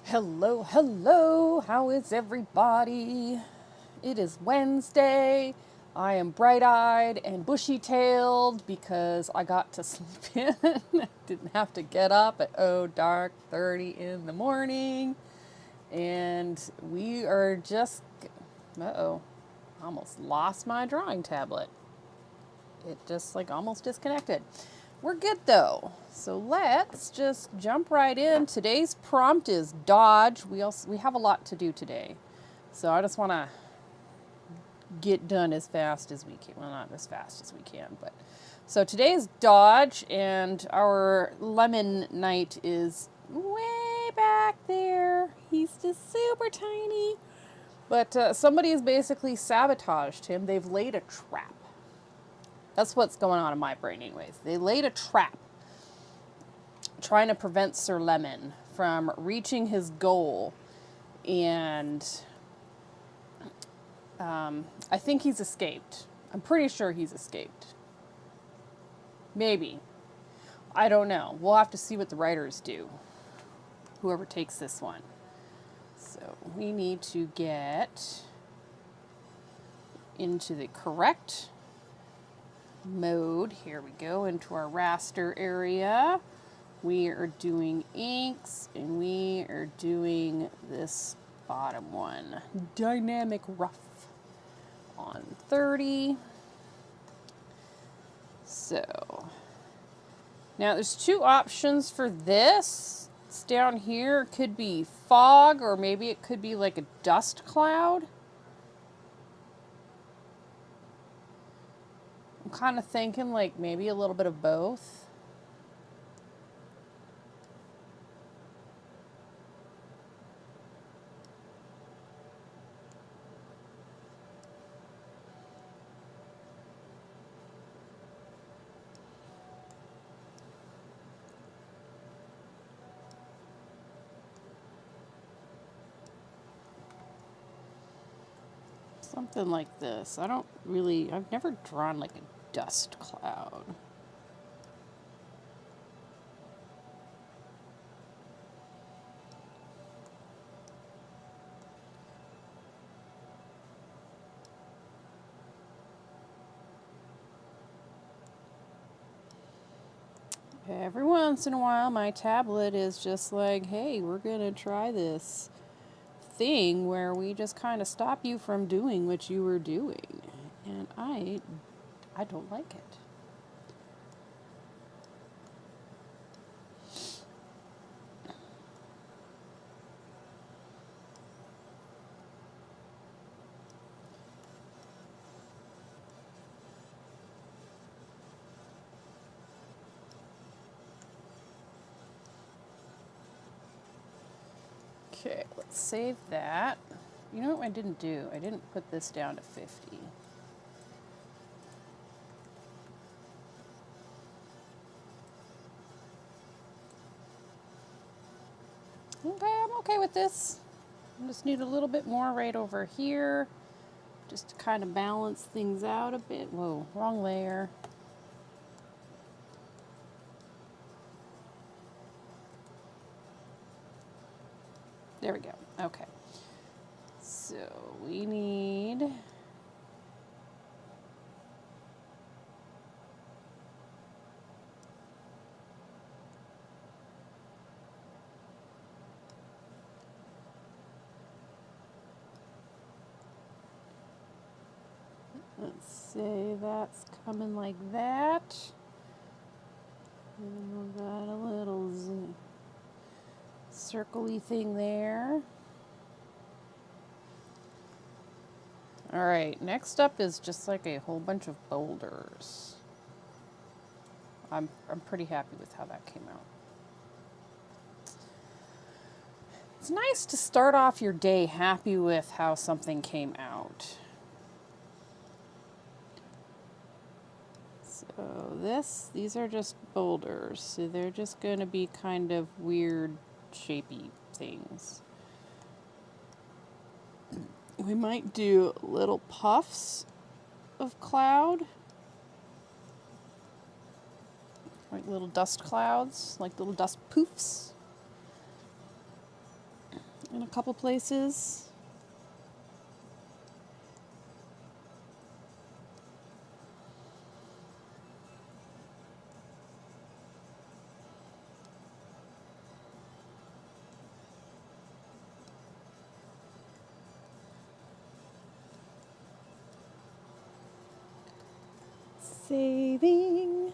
Hello, hello, how is everybody? It is Wednesday. I am bright-eyed and bushy-tailed because I got to sleep in. Didn't have to get up at dark 30 in the morning. And we are just, almost lost my drawing tablet. It just almost disconnected. We're good though. So let's just jump right in. Today's prompt is dodge. We have a lot to do today. So I just want to get done as fast as we can. Well, not as fast as we can, but so today is dodge, and our lemon knight is way back there. He's just super tiny. But somebody has basically sabotaged him. They've laid a trap. That's what's going on in my brain anyways. They laid a trap trying to prevent Sir Lemon from reaching his goal. And I think he's escaped. I'm pretty sure he's escaped. Maybe. I don't know. We'll have to see what the writers do. Whoever takes this one. So we need to get into the correct mode. Here we go, into our raster area. We are doing inks, and we are doing this bottom one, dynamic rough, on 30. So now there's two options for this. It's down here. It could be fog, or maybe it could be like a dust cloud. I'm kind of thinking maybe a little bit of both. Something like this. I've never drawn like a dust cloud. Every once in a while, my tablet is just like, hey, we're going to try this thing where we just kind of stop you from doing what you were doing. And I don't like it. Okay, let's save that. You know what I didn't do? I didn't put this down to 50. Okay, I'm okay with this. I just need a little bit more right over here, just to kind of balance things out a bit. Whoa, wrong layer. There we go. Okay. So we need... Let's say that's coming like that. And we've got a little circle-y thing there. All right, next up is just like a whole bunch of boulders. I'm pretty happy with how that came out. It's nice to start off your day happy with how something came out. So these are just boulders, so they're just going to be kind of weird, shapy things. We might do little puffs of cloud, like little dust clouds, like little dust poofs in a couple places. Saving.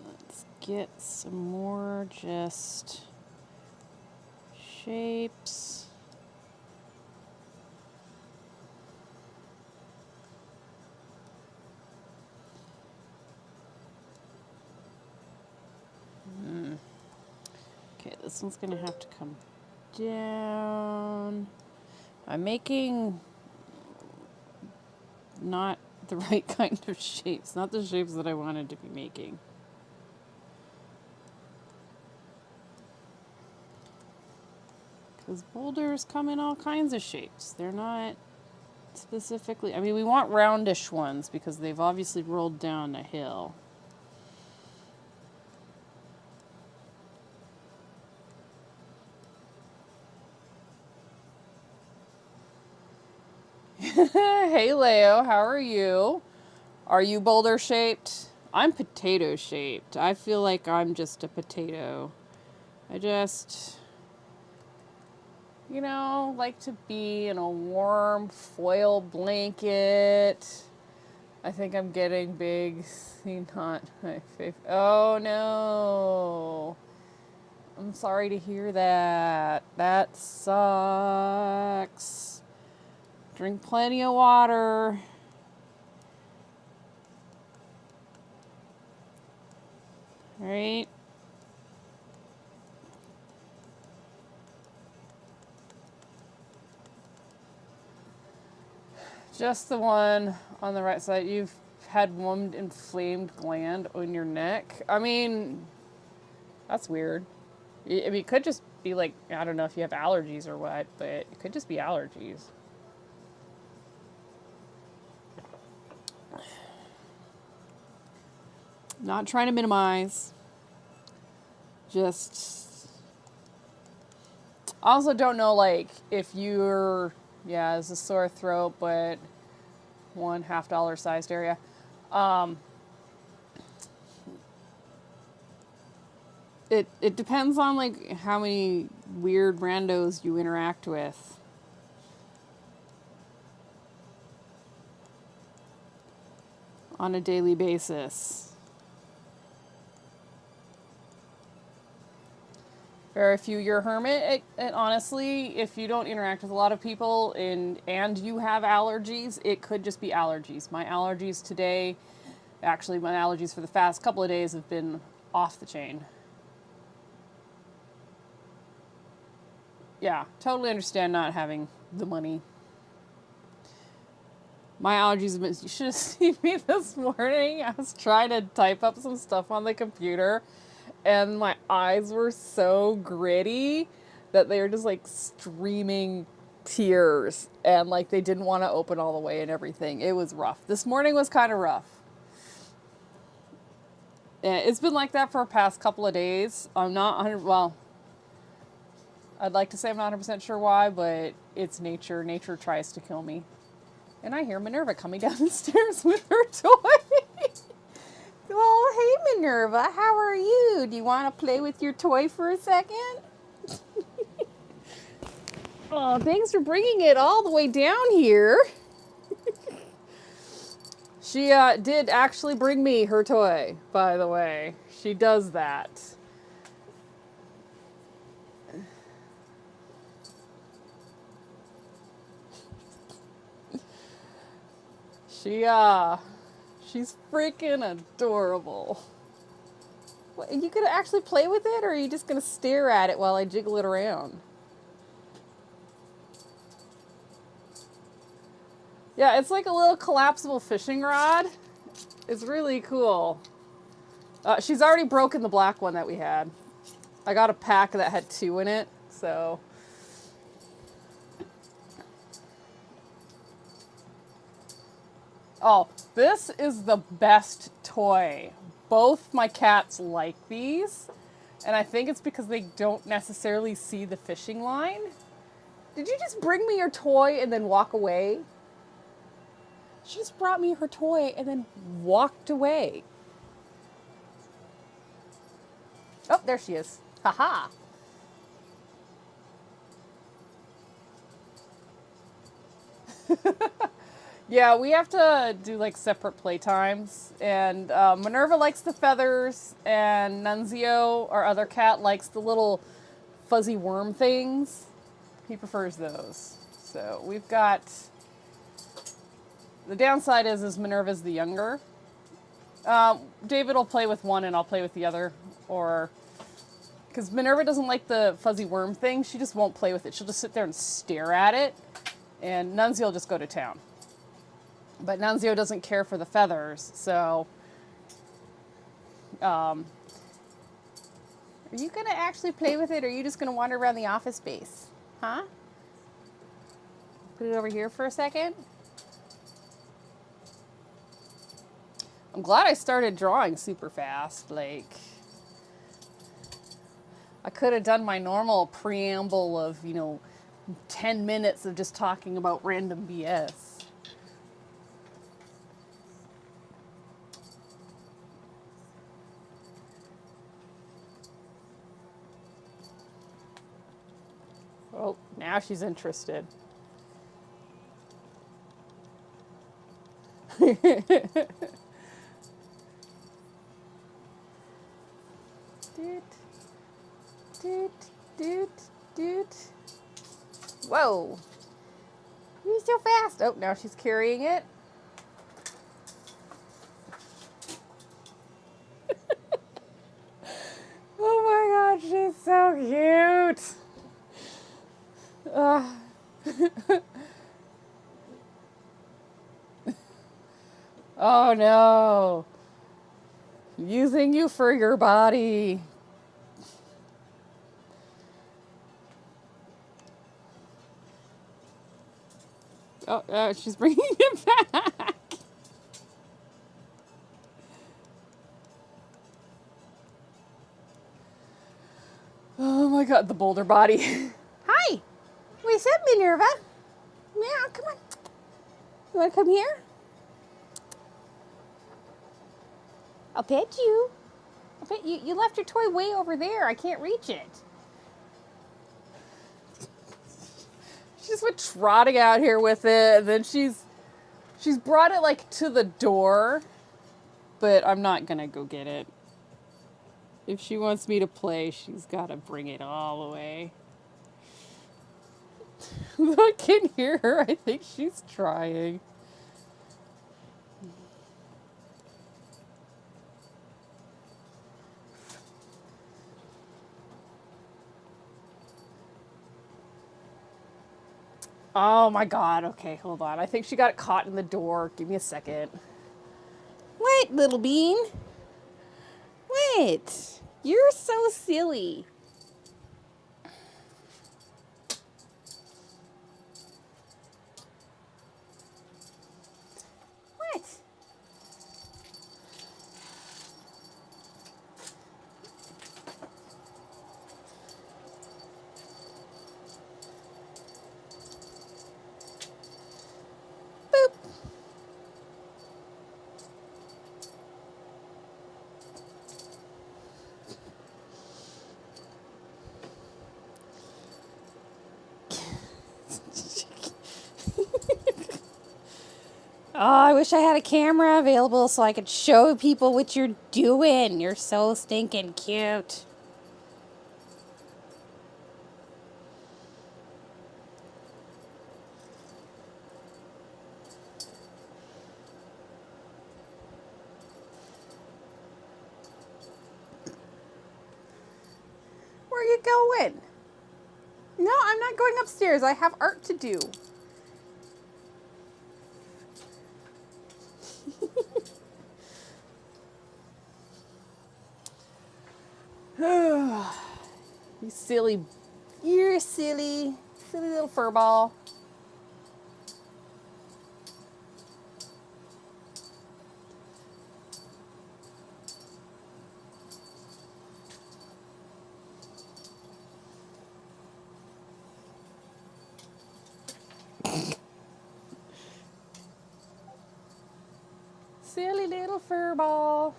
Let's get some more just shapes. Okay, this one's gonna have to come down. I'm making not the right kind of shapes, not the shapes that I wanted to be making. Because boulders come in all kinds of shapes. They're not specifically, I mean, we want roundish ones because they've obviously rolled down a hill. Hey Leo, how are you? Are you boulder shaped? I'm potato shaped. I feel like I'm just a potato. I just, you know, like to be in a warm foil blanket. I think I'm getting big. See, not my favorite. Oh no. I'm sorry to hear that. That sucks. Drink plenty of water. All right. Just the one on the right side. You've had one inflamed gland on your neck. I mean, that's weird. I mean, it could just be like, I don't know if you have allergies or what, but it could just be allergies. Not trying to minimize. Just, I also don't know, like, if you're, yeah, it's a sore throat, but $1.50 sized area. It depends on, like, how many weird randos you interact with. On a daily basis. Very few you're a hermit. It honestly, if you don't interact with a lot of people and you have allergies, it could just be allergies. My allergies today, actually my allergies for the past couple of days have been off the chain. Yeah, totally understand not having the money. My allergies have been, you should have seen me this morning. I was trying to type up some stuff on the computer and my eyes were so gritty that they were just like streaming tears and like they didn't want to open all the way and everything. It was rough. This morning was kind of rough. And it's been like that for the past couple of days. I'm not 100, well, I'd like to say I'm not 100% sure why, but it's nature. Nature tries to kill me. And I hear Minerva coming down the stairs with her toy. Well, hey Minerva, how are you? Do you want to play with your toy for a second? Oh, thanks for bringing it all the way down here. She did actually bring me her toy, by the way. She does that. She's freaking adorable. What, are you gonna actually play with it, or are you just gonna stare at it while I jiggle it around? Yeah, it's like a little collapsible fishing rod. It's really cool. She's already broken the black one that we had. I got a pack that had 2 in it, so. Oh, this is the best toy. Both my cats like these, and I think it's because they don't necessarily see the fishing line. Did you just bring me your toy and then walk away? She just brought me her toy and then walked away. Oh, there she is. Haha. Yeah, we have to do like separate play times. And Minerva likes the feathers, and Nunzio, our other cat, likes the little fuzzy worm things. He prefers those. So we've got. The downside is Minerva's the younger. David will play with one and I'll play with the other. Or, because Minerva doesn't like the fuzzy worm thing, she just won't play with it. She'll just sit there and stare at it. And Nunzio will just go to town. But Nunzio doesn't care for the feathers, so. Are you going to actually play with it, or are you just going to wander around the office space? Huh? Put it over here for a second. I'm glad I started drawing super fast. Like, I could have done my normal preamble of, 10 minutes of just talking about random BS. Oh, now she's interested. Doot. Whoa. You're so fast. Oh, now she's carrying it. Oh my God, she's so cute. Oh no. Using you for your body. Oh, she's bringing it back. Oh my God, the boulder body. Hi. What's up, Minerva? Yeah, come on. You want to come here? I'll pet you. I'll pet you. You left your toy way over there. I can't reach it. She just went trotting out here with it, and then she's brought it like to the door, but I'm not gonna go get it. If she wants me to play, she's gotta bring it all the way. I can hear her. I think she's trying. Oh my God. Okay, hold on. I think she got caught in the door. Give me a second. What, little bean? What? You're so silly. What? Boop. Oh, I wish I had a camera available so I could show people what you're doing. You're so stinking cute. Where are you going? No, I'm not going upstairs. I have art to do. You silly. You're silly. Silly little fur ball. Silly little fur ball.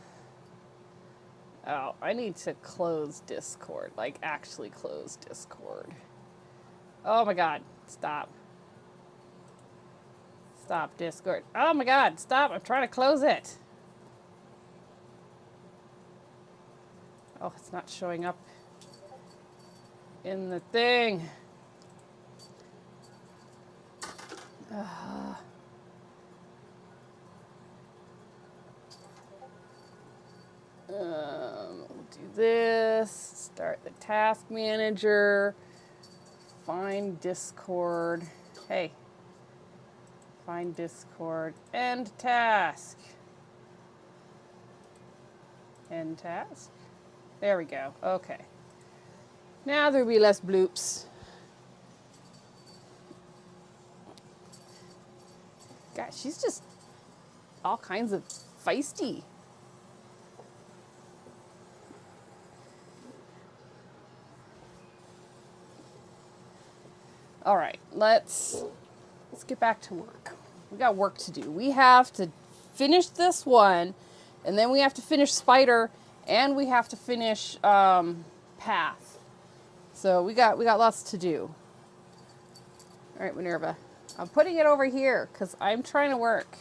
Oh, I need to close Discord. Like, actually close Discord. Oh my god. Stop. Stop, Discord. Oh my god. Stop. I'm trying to close it. Oh, it's not showing up in the thing. We'll do this. Start the task manager. Find Discord. Hey. Find Discord. End task. End task. There we go. Okay. Now there'll be less bloops. Gosh, she's just all kinds of feisty. All right, let's get back to work. We got work to do. We have to finish this one, and then we have to finish Spider, and we have to finish Path. So we got lots to do. All right, Minerva, I'm putting it over here because I'm trying to work.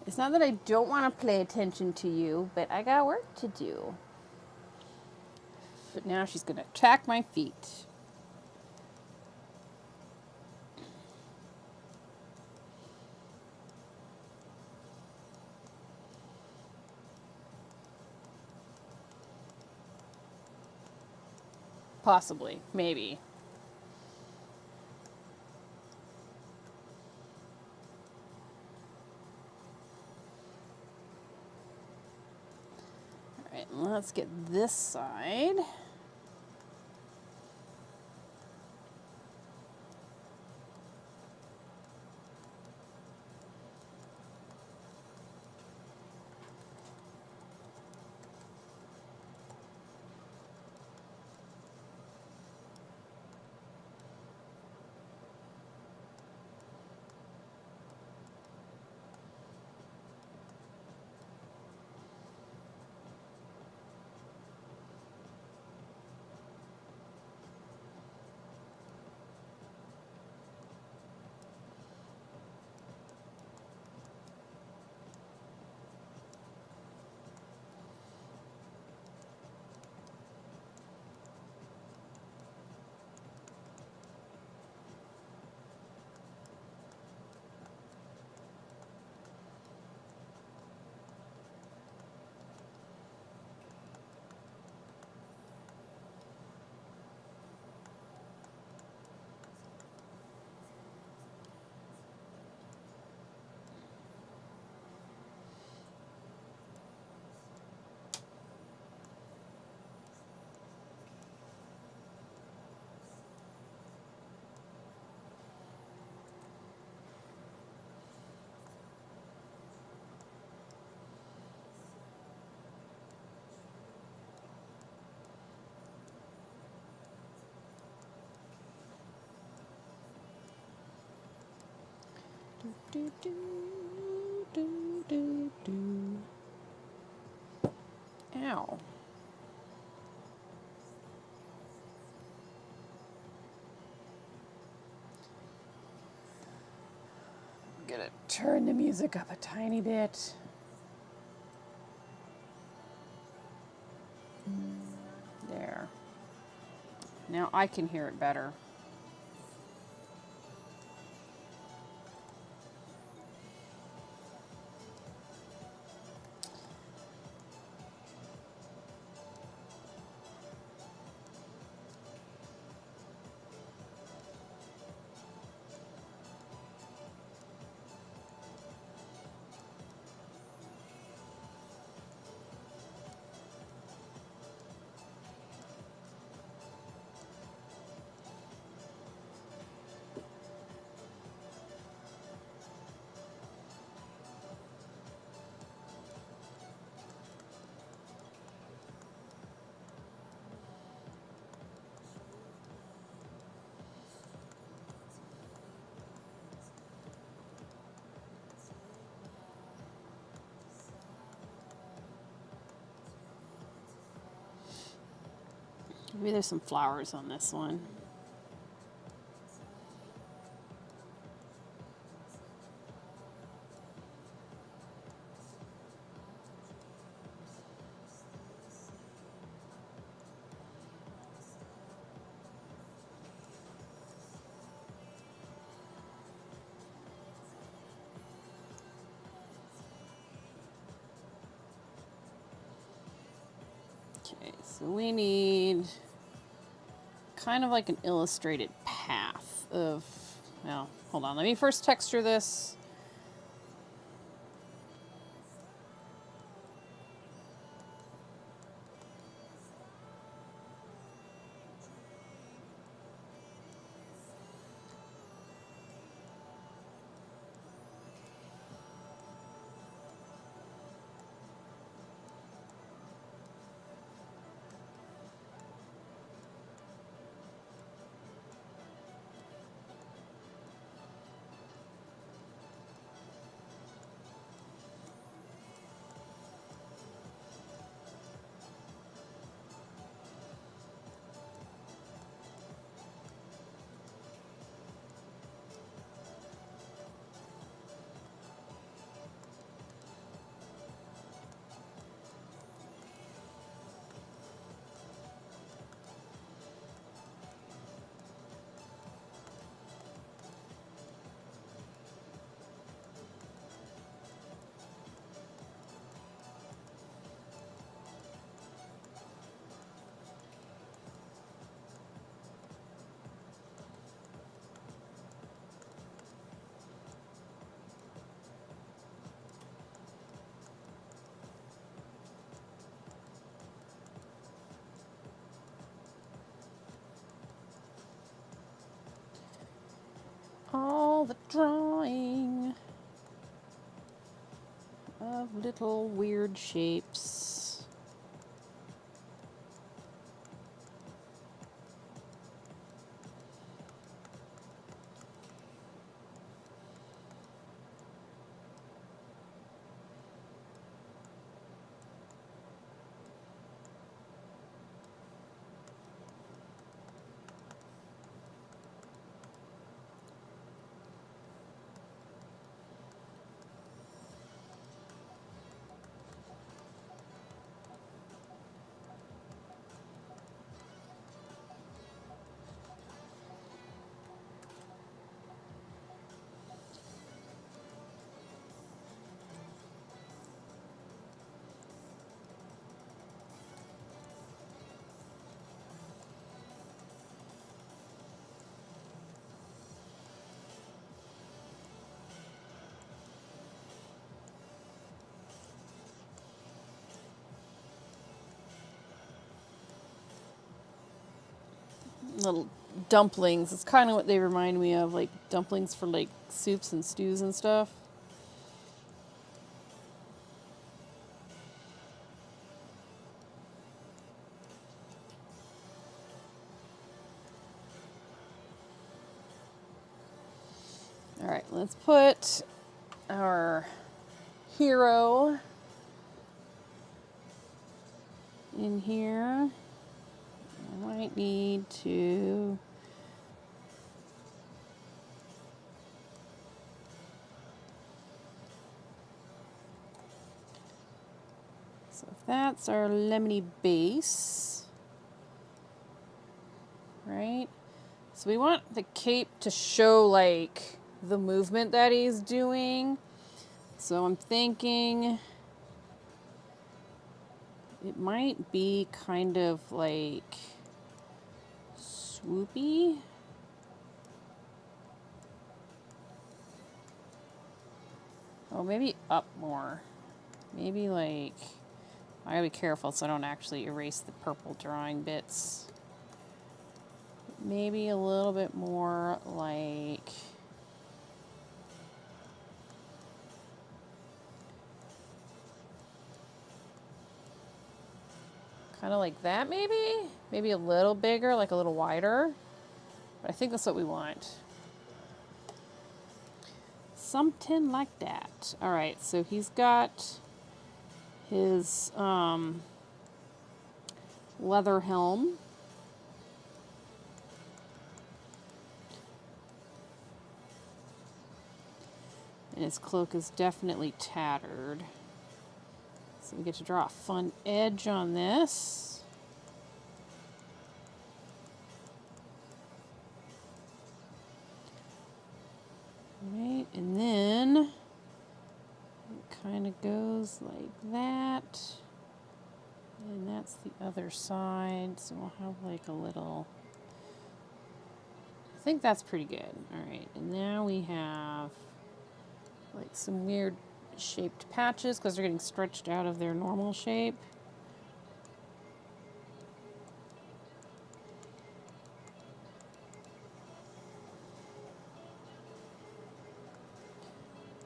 It's not that I don't want to pay attention to you, but I got work to do. But now she's going to attack my feet. Possibly. Maybe. All right, let's get this side. Do, do, do, do, do. Ow. I'm gonna turn the music up a tiny bit. There. Now I can hear it better. Maybe there's some flowers on this one. Okay, so we need kind of like an illustrated path of, well, hold on, let me first texture this. All the drawing of little weird shapes. Little dumplings. It's kind of what they remind me of, like dumplings for like soups and stews and stuff. All right, let's put our hero in here. I might need to so if that's our lemony base, right? So we want the cape to show like the movement that he's doing. So I'm thinking it might be kind of like swoopy. Oh, maybe up more. Maybe like, I gotta be careful so I don't actually erase the purple drawing bits. Maybe a little bit more like, kind of like that maybe? Maybe a little bigger, like a little wider. But I think that's what we want. Something like that. All right, so he's got his leather helm. And his cloak is definitely tattered. So we get to draw a fun edge on this. Right, and then it kind of goes like that. And that's the other side. So we'll have like a little, I think that's pretty good. All right, and now we have like some weird shaped patches because they're getting stretched out of their normal shape.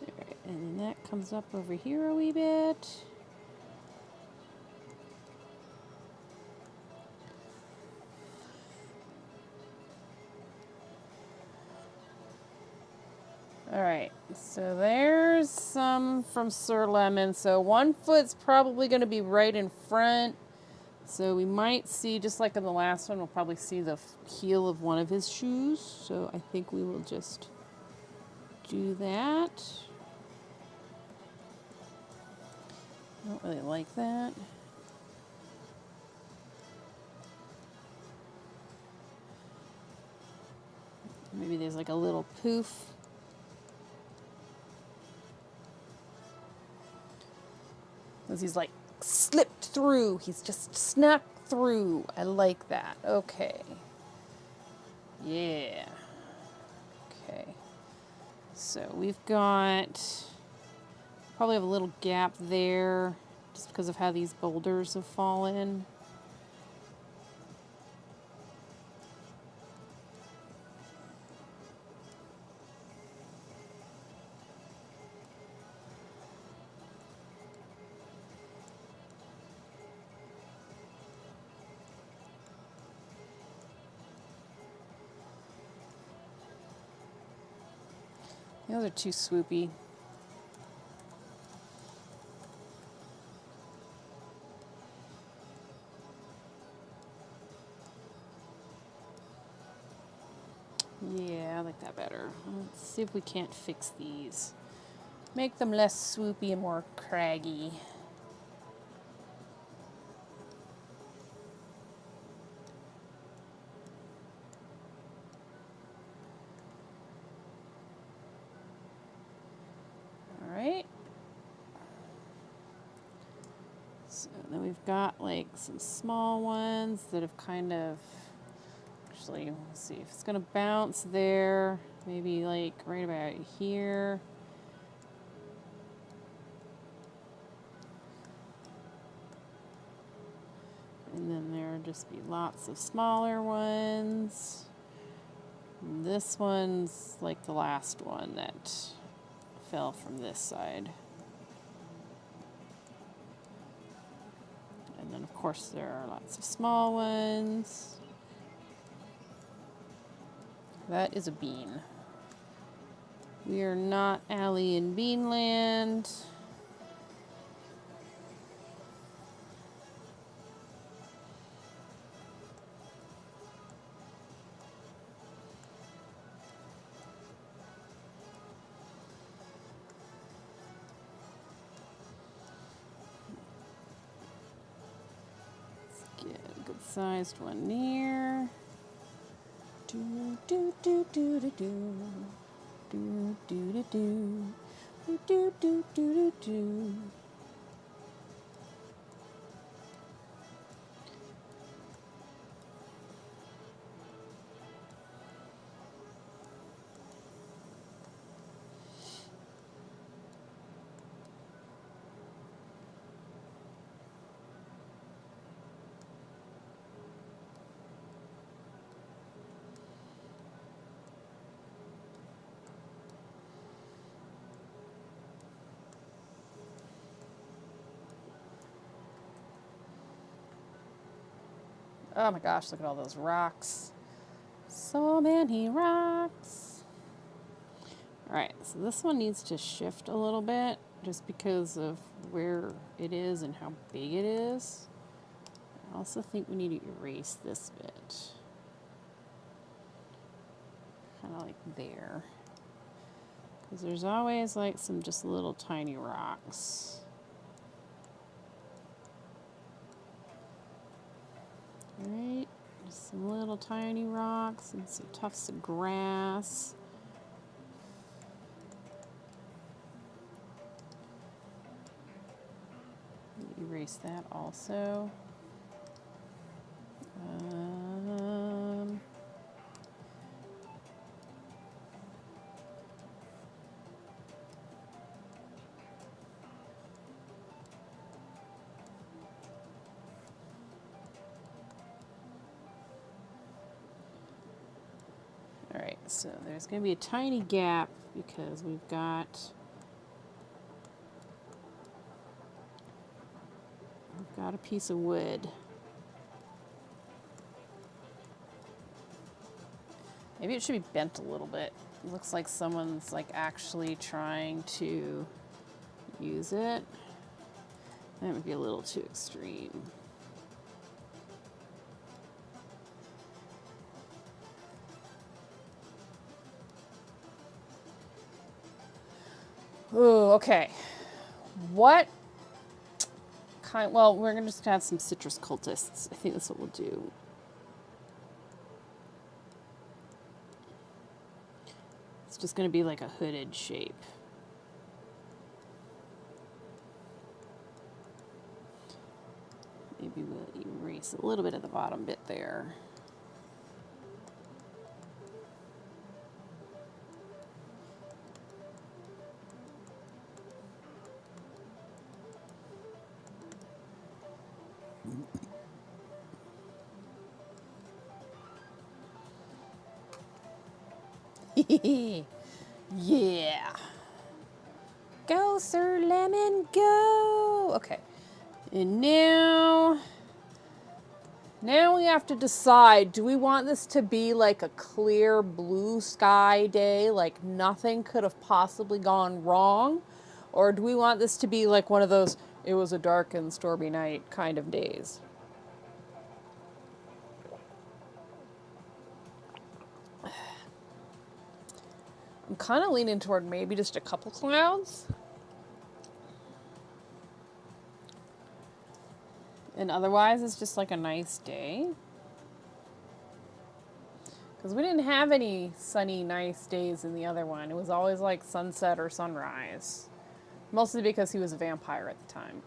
Alright, and then that comes up over here a wee bit. Alright, so there's some from Sir Lemon. So one foot's probably going to be right in front. So we might see, just like in the last one, we'll probably see the heel of one of his shoes. So I think we will just do that. I don't really like that. Maybe there's like a little poof. Because he's like slipped through. He's just snuck through. I like that. Okay. Yeah. Okay. So we've got, probably have a little gap there just because of how these boulders have fallen. Those are too swoopy. Yeah, I like that better. Let's see if we can't fix these. Make them less swoopy and more craggy. Alright. So then we've got like some small ones that have kind of, actually, let's see if it's gonna bounce there, maybe like right about here. And then there'll just be lots of smaller ones. And this one's like the last one that fell from this side. And then of course there are lots of small ones. That is a bean. We are not Allie in Beanland. Let's get a good sized one near. Do do do do do do. Do do do do. Do do do do do. Oh my gosh, look at all those rocks. So many rocks. Alright, so this one needs to shift a little bit just because of where it is and how big it is. I also think we need to erase this bit. Kind of like there. Because there's always like some just little tiny rocks. Alright, just some little tiny rocks and some tufts of grass. Erase that also. Alright, so there's going to be a tiny gap because we've got a piece of wood. Maybe it should be bent a little bit. It looks like someone's like actually trying to use it. That would be a little too extreme. Ooh, okay. What kind? Well, we're gonna just have some citrus cultists. I think that's what we'll do. It's just gonna be like a hooded shape. Maybe we'll erase a little bit of the bottom bit there. Yeah. Go, Sir Lemon, go. Okay. And now we have to decide, do we want this to be like a clear blue sky day, like nothing could have possibly gone wrong? Or do we want this to be like one of those, it was a dark and stormy night kind of days? I'm kind of leaning toward maybe just a couple clouds. And otherwise, it's just like a nice day. Because we didn't have any sunny, nice days in the other one. It was always like sunset or sunrise. Mostly because he was a vampire at the time.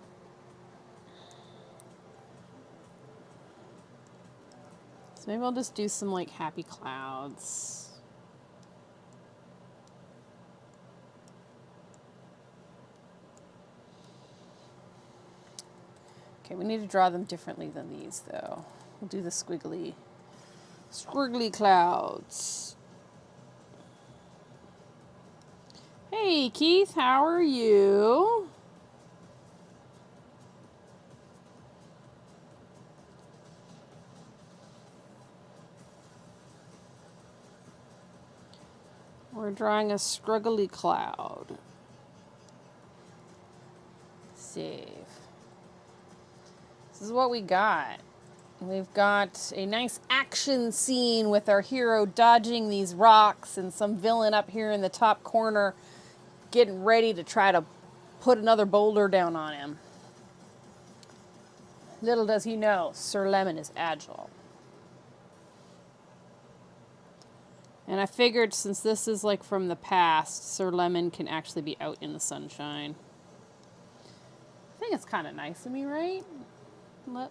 So maybe I'll just do some like happy clouds. Okay, we need to draw them differently than these, though. We'll do the squiggly clouds. Hey, Keith, how are you? We're drawing a scruggly cloud. Save. This is what we got. We've got a nice action scene with our hero dodging these rocks and some villain up here in the top corner getting ready to try to put another boulder down on him. Little does he know, Sir Lemon is agile. And I figured since this is like from the past, Sir Lemon can actually be out in the sunshine. I think it's kind of nice of me, right?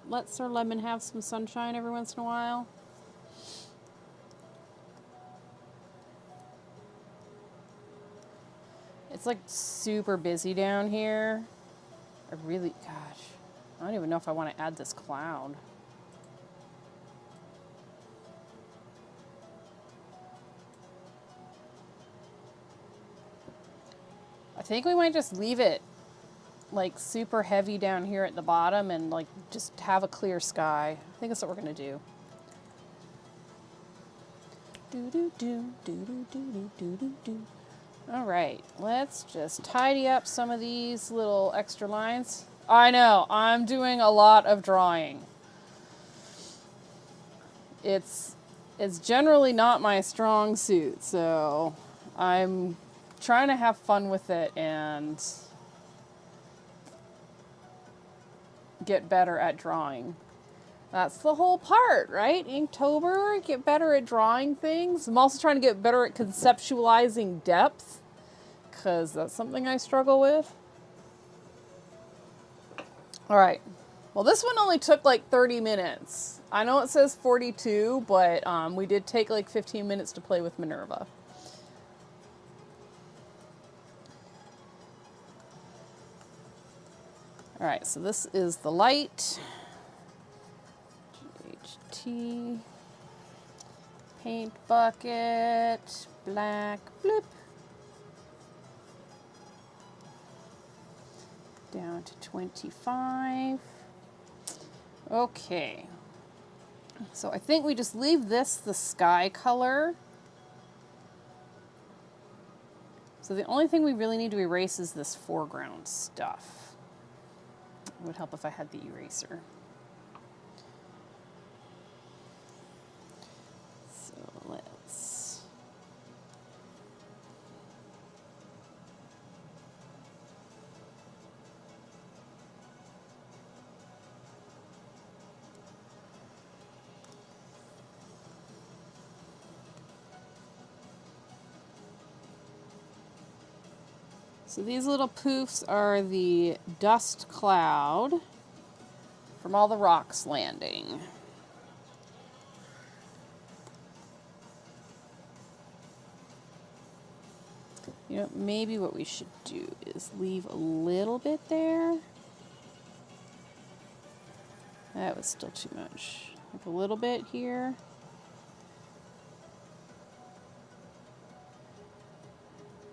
Let Sir Lemon have some sunshine every once in a while. It's like super busy down here. Gosh, I don't even know if I want to add this cloud. I think we might just leave it like super heavy down here at the bottom and like just have a clear sky. I think that's what we're gonna do. All right, let's just tidy up some of these little extra lines. I know, I'm doing a lot of drawing. It's generally not my strong suit, so I'm trying to have fun with it and get better at drawing. That's the whole part, right? Inktober, get better at drawing things. I'm also trying to get better at conceptualizing depth, because that's something I struggle with. All right. Well, this one only took like 30 minutes. I know it says 42, but we did take like 15 minutes to play with Minerva. All right, so this is the light. GHT. Paint bucket. Black. Bloop. Down to 25. Okay. So I think we just leave this the sky color. So the only thing we really need to erase is this foreground stuff. It would help if I had the eraser. So let's... So these little poofs are the dust cloud from all the rocks landing. You know, maybe what we should do is leave a little bit there. That was still too much. Like a little bit here.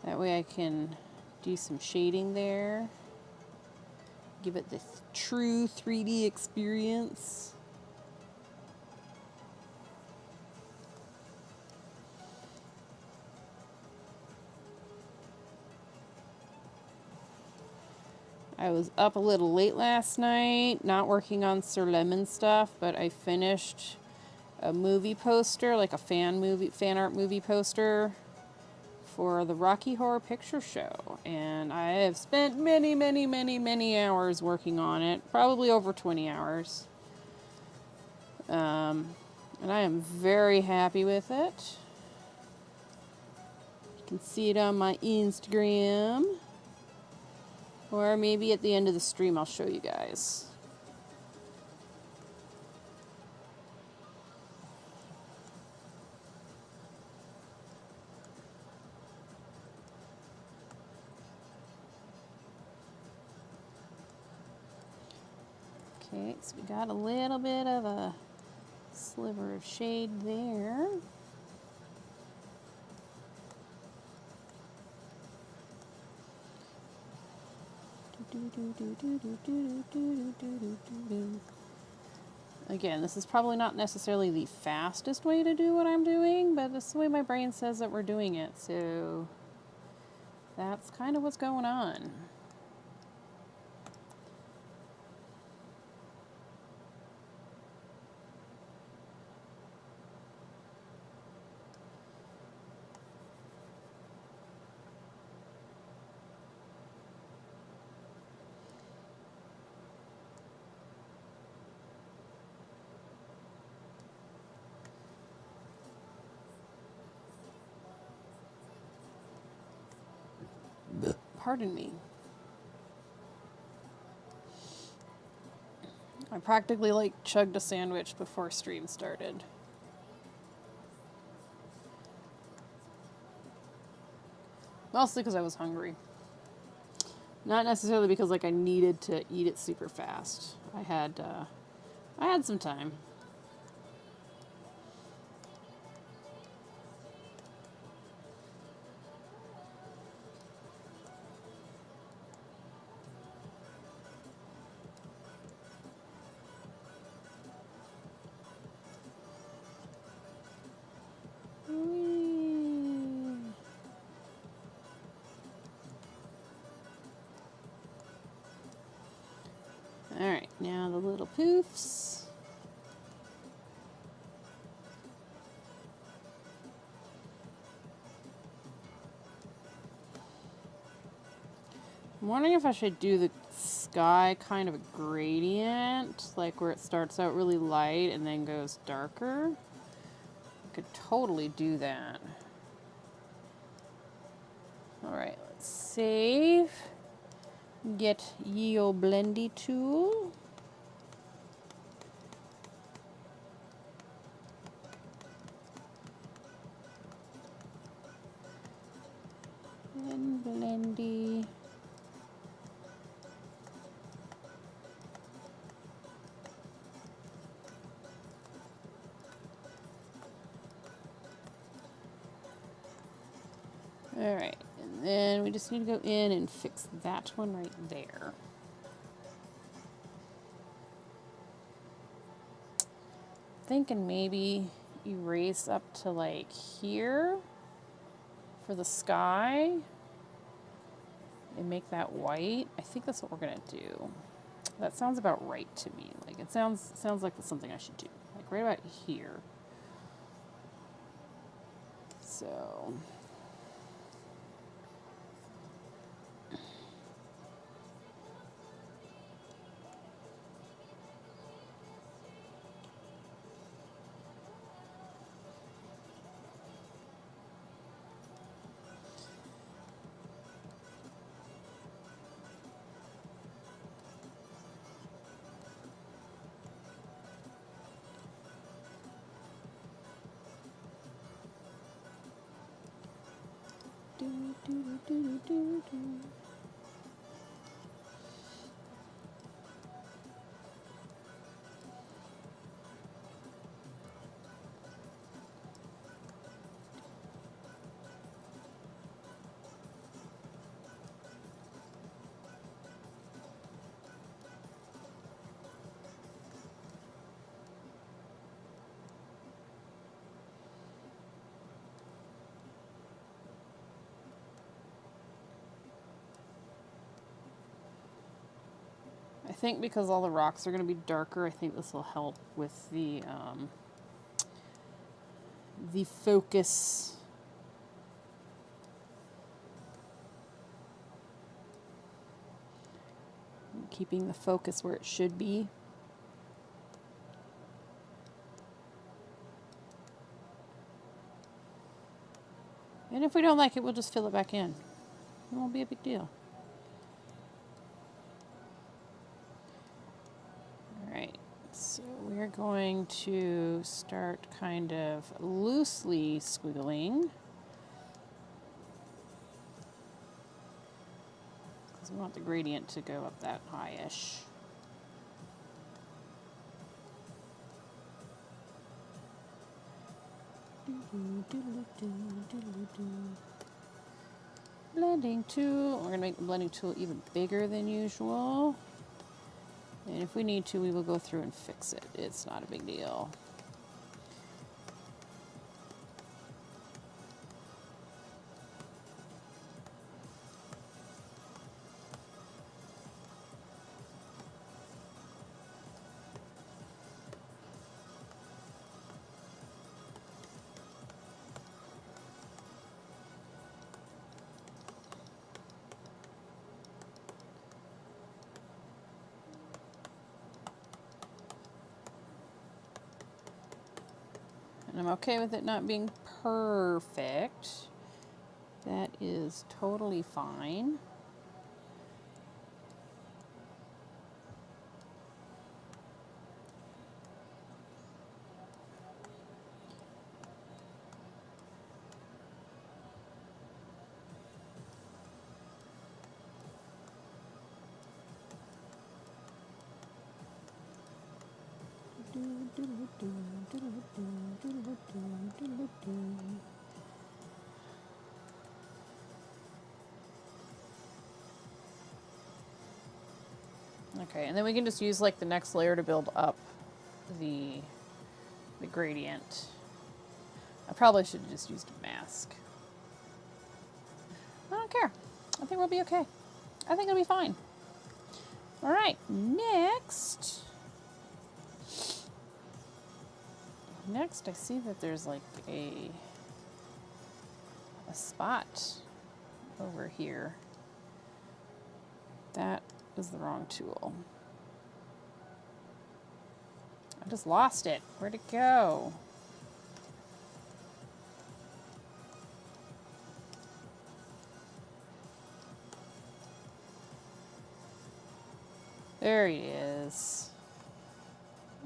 That way I can do some shading there. Give it the true 3D experience. I was up a little late last night, not working on Sir Lemon stuff, but I finished a movie poster, like a fan art movie poster for the Rocky Horror Picture Show, and I have spent many hours working on it, probably over 20 hours, and I am very happy with it. You can see it on my Instagram, or maybe at the end of the stream I'll show you guys. Okay, so we got a little bit of a sliver of shade there. Again, this is probably not necessarily the fastest way to do what I'm doing, but this is the way my brain says that we're doing it, so that's kind of what's going on. Pardon me. I practically like chugged a sandwich before stream started. Mostly because I was hungry. Not necessarily because like I needed to eat it super fast. I had some time. Alright, now the little poofs. I'm wondering if I should do the sky kind of a gradient, like where it starts out really light and then goes darker. I could totally do that. Alright, let's save. Get Yo Blendy tool. And Blendy. Alright, and then we just need to go in and fix that one right there. Thinking maybe erase up to like here for the sky and make that white. I think that's what we're gonna do. That sounds about right to me. Like it sounds like that's something I should do. Like right about here. So I think because all the rocks are going to be darker, I think this will help with the focus. Keeping the focus where it should be. And if we don't like it, we'll just fill it back in. It won't be a big deal. Alright, so we're going to start kind of loosely squiggling. Because we want the gradient to go up that high-ish. Blending tool. We're going to make the blending tool even bigger than usual. And if we need to, we will go through and fix it. It's not a big deal. And I'm okay with it not being perfect. That is totally fine. Okay, and then we can just use like the next layer to build up the gradient. I probably should have just used a mask. I don't care. I think we'll be okay. I think it'll be fine. All right, next. Next, I see that there's like a spot over here. That is the wrong tool. I just lost it. Where'd it go? There he is.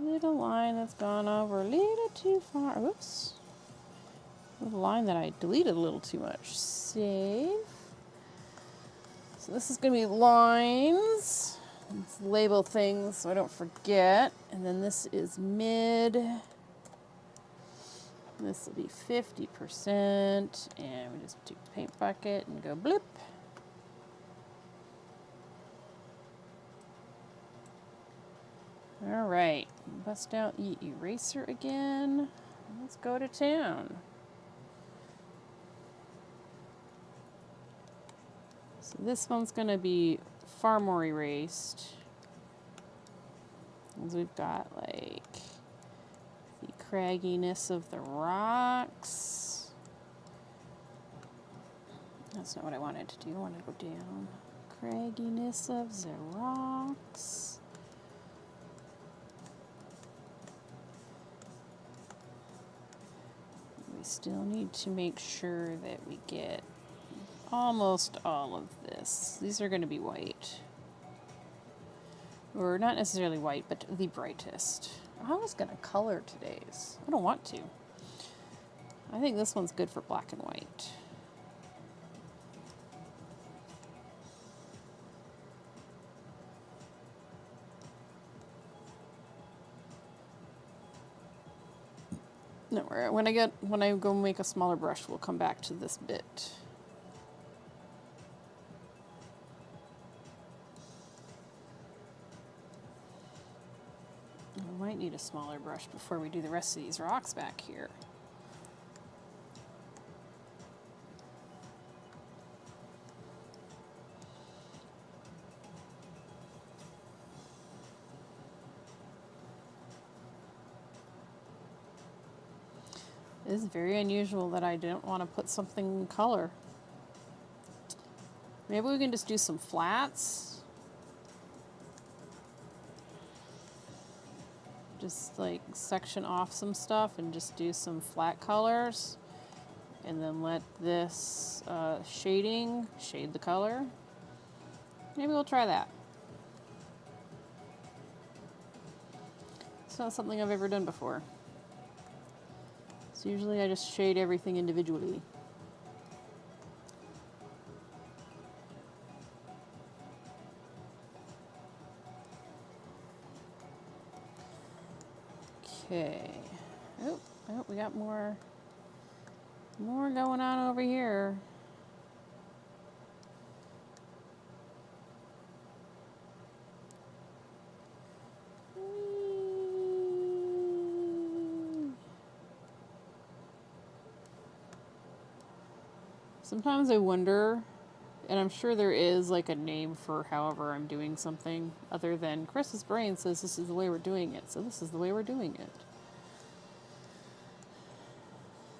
Little line that's gone over a little too far. Oops. Little line that I deleted a little too much. Save. So this is going to be lines. Let's label things so I don't forget. And then this is mid. This will be 50%. And we just take the paint bucket and go bloop. All right, bust out the eraser again. Let's go to town. So this one's gonna be far more erased. As we've got like the cragginess of the rocks. That's not what I wanted to do. I wanted to go down. Cragginess of the rocks. We still need to make sure that we get almost all of this. These are going to be white. Or not necessarily white, but the brightest. I was going to color today's. I don't want to. I think this one's good for black and white. No, when I go make a smaller brush, we'll come back to this bit. I might need a smaller brush before we do the rest of these rocks back here. It is very unusual that I don't want to put something in color. Maybe we can just do some flats. Just like section off some stuff and just do some flat colors. And then let this shading shade the color. Maybe we'll try that. It's not something I've ever done before. So usually I just shade everything individually. Okay. Oh, we got more going on over here. Sometimes I wonder, and I'm sure there is like a name for however I'm doing something other than Chris's brain says this is the way we're doing it, so this is the way we're doing it.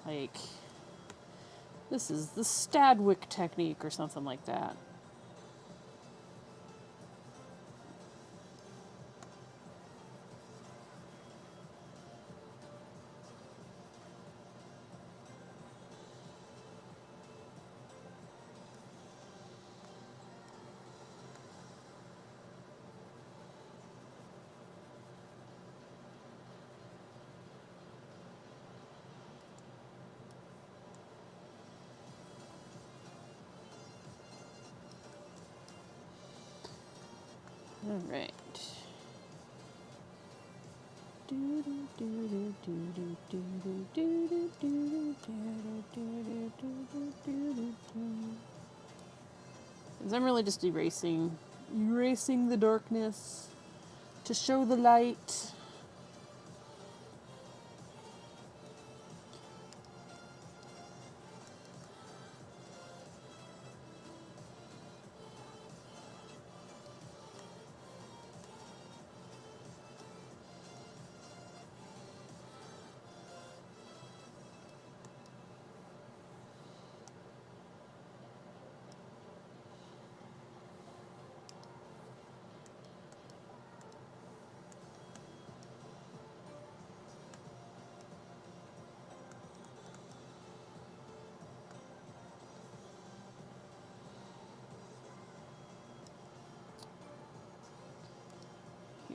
Like, this is the Stadwick technique or something like that. All right. Because I'm really just erasing the darkness to show the light.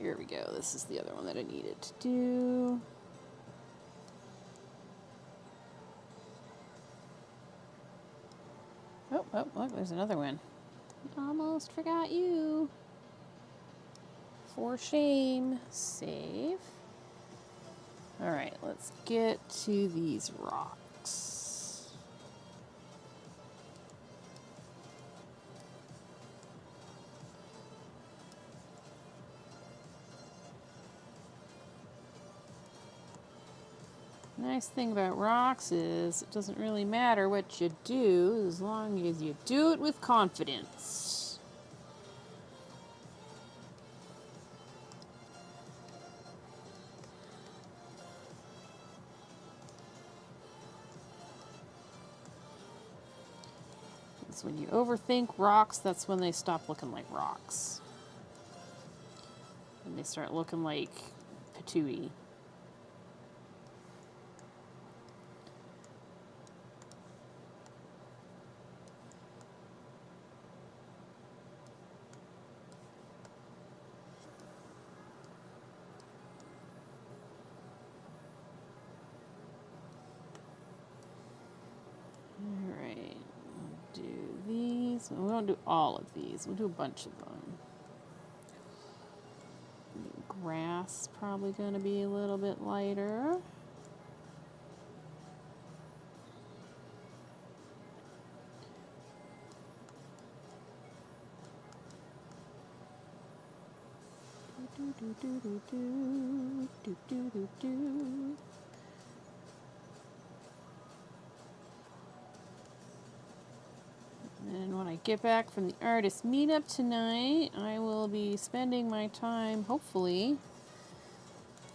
Here we go. This is the other one that I needed to do. Oh, look, there's another one. Almost forgot you. For shame. Save. Alright, let's get to these rocks. Nice thing about rocks is it doesn't really matter what you do as long as you do it with confidence. Because when you overthink rocks, that's when they stop looking like rocks. And they start looking like patootie. Alright, we'll do these. We won't do all of these, we'll do a bunch of them. Grass probably going to be a little bit lighter. And when I get back from the artist meetup tonight, I will be spending my time, hopefully,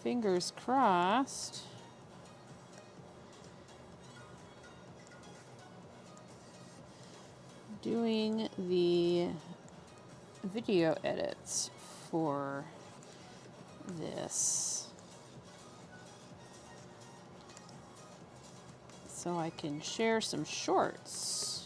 fingers crossed, doing the video edits for this. So I can share some shorts.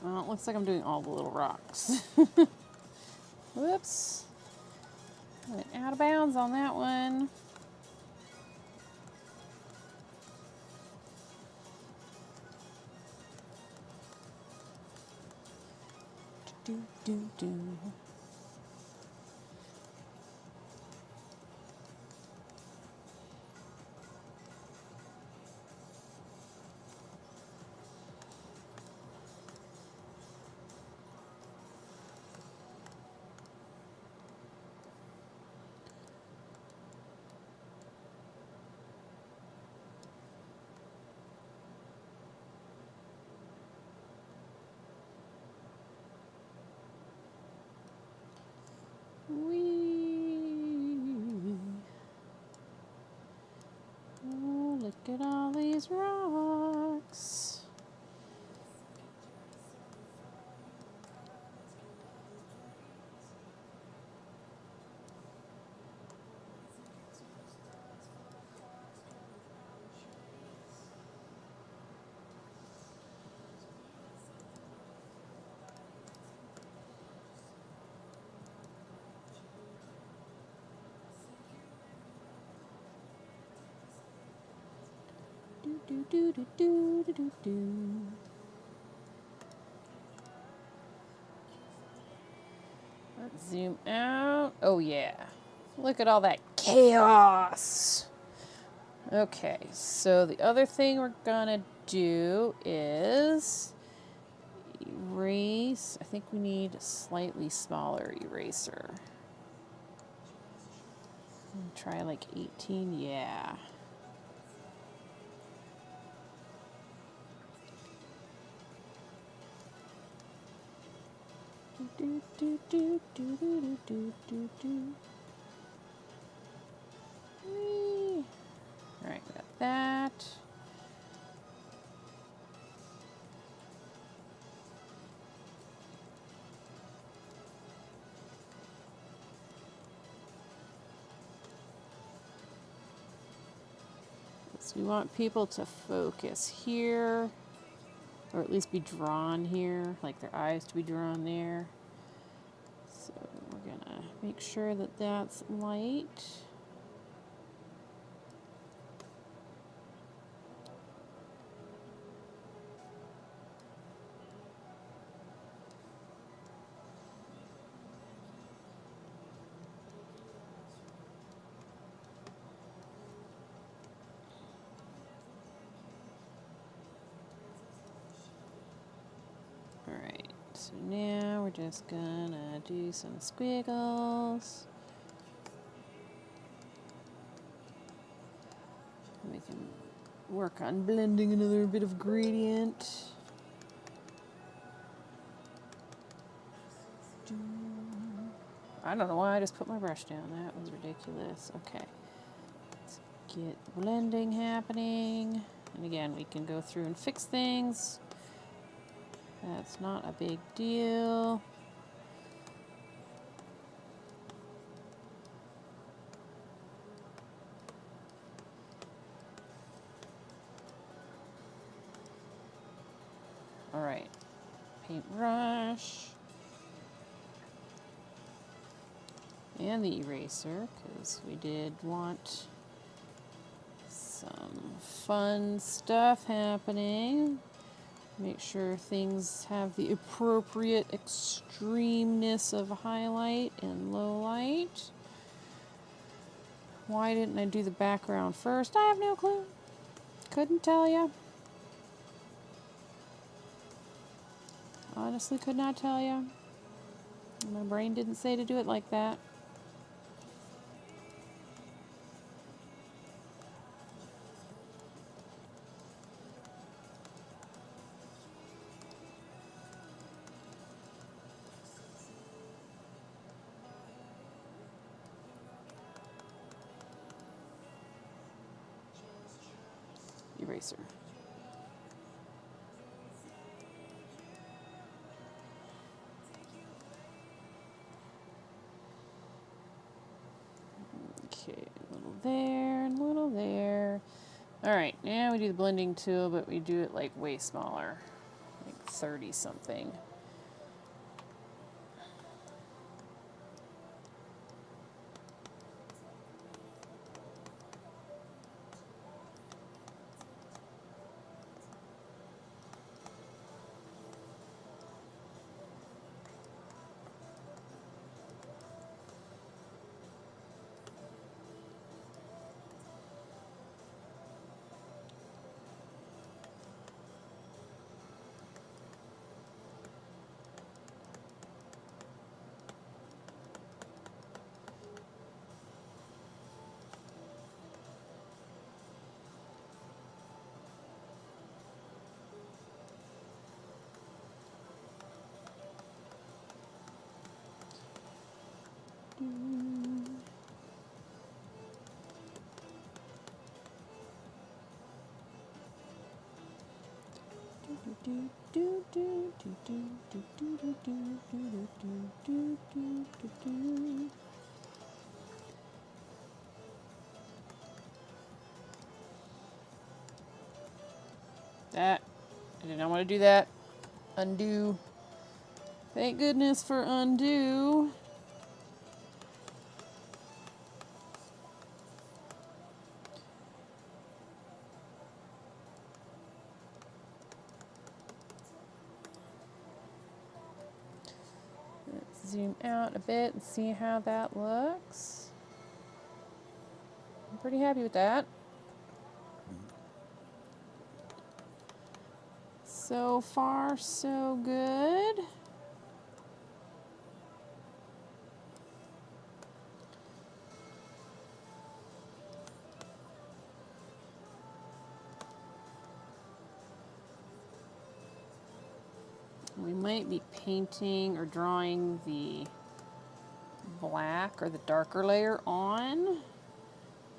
Well, it looks like I'm doing all the little rocks. Whoops. Went out of bounds on that one. Do, do, do. Whee! Oh, look at all these rocks. Do, do, do, do, do, do, do, do. Let's zoom out. Oh, yeah. Look at all that chaos. Okay, so the other thing we're gonna do is erase. I think we need a slightly smaller eraser. Try like 18, yeah. Do, do, do, do, do, do, do, do. Whee! All right, got that. So we want people to focus here, or at least be drawn here, like their eyes to be drawn there. So we're gonna make sure that that's light. Alright, so now we're just gonna do some squiggles. We can work on blending another bit of gradient. I don't know why I just put my brush down. That was ridiculous. Okay. Let's get blending happening. And again, we can go through and fix things. That's not a big deal. All right, paintbrush. And the eraser, because we did want some fun stuff happening. Make sure things have the appropriate extremeness of highlight and low light. Why didn't I do the background first? I have no clue. Couldn't tell you. Honestly, could not tell you. My brain didn't say to do it like that. Eraser. Okay, a little there and a little there. All right, now we do the blending tool, but we do it like way smaller, like 30 something. That, I did not want to do that. Undo. Thank goodness for undo. Let's zoom out a bit and see how that looks. I'm pretty happy with that. So far, so good. We might be painting or drawing the black or the darker layer on,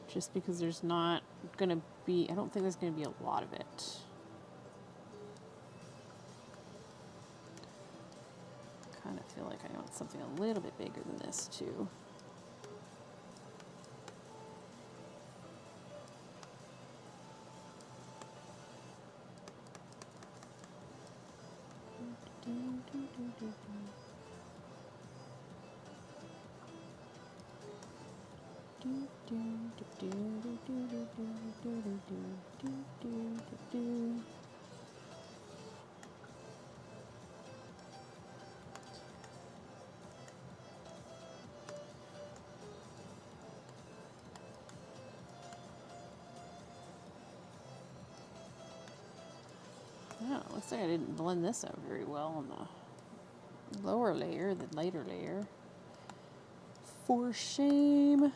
just because there's not going to be, I don't think there's going to be a lot of it. Kind of feel like I want something a little bit bigger than this too. Oh, looks like I didn't blend this out very well on the lower layer, the lighter layer. For shame.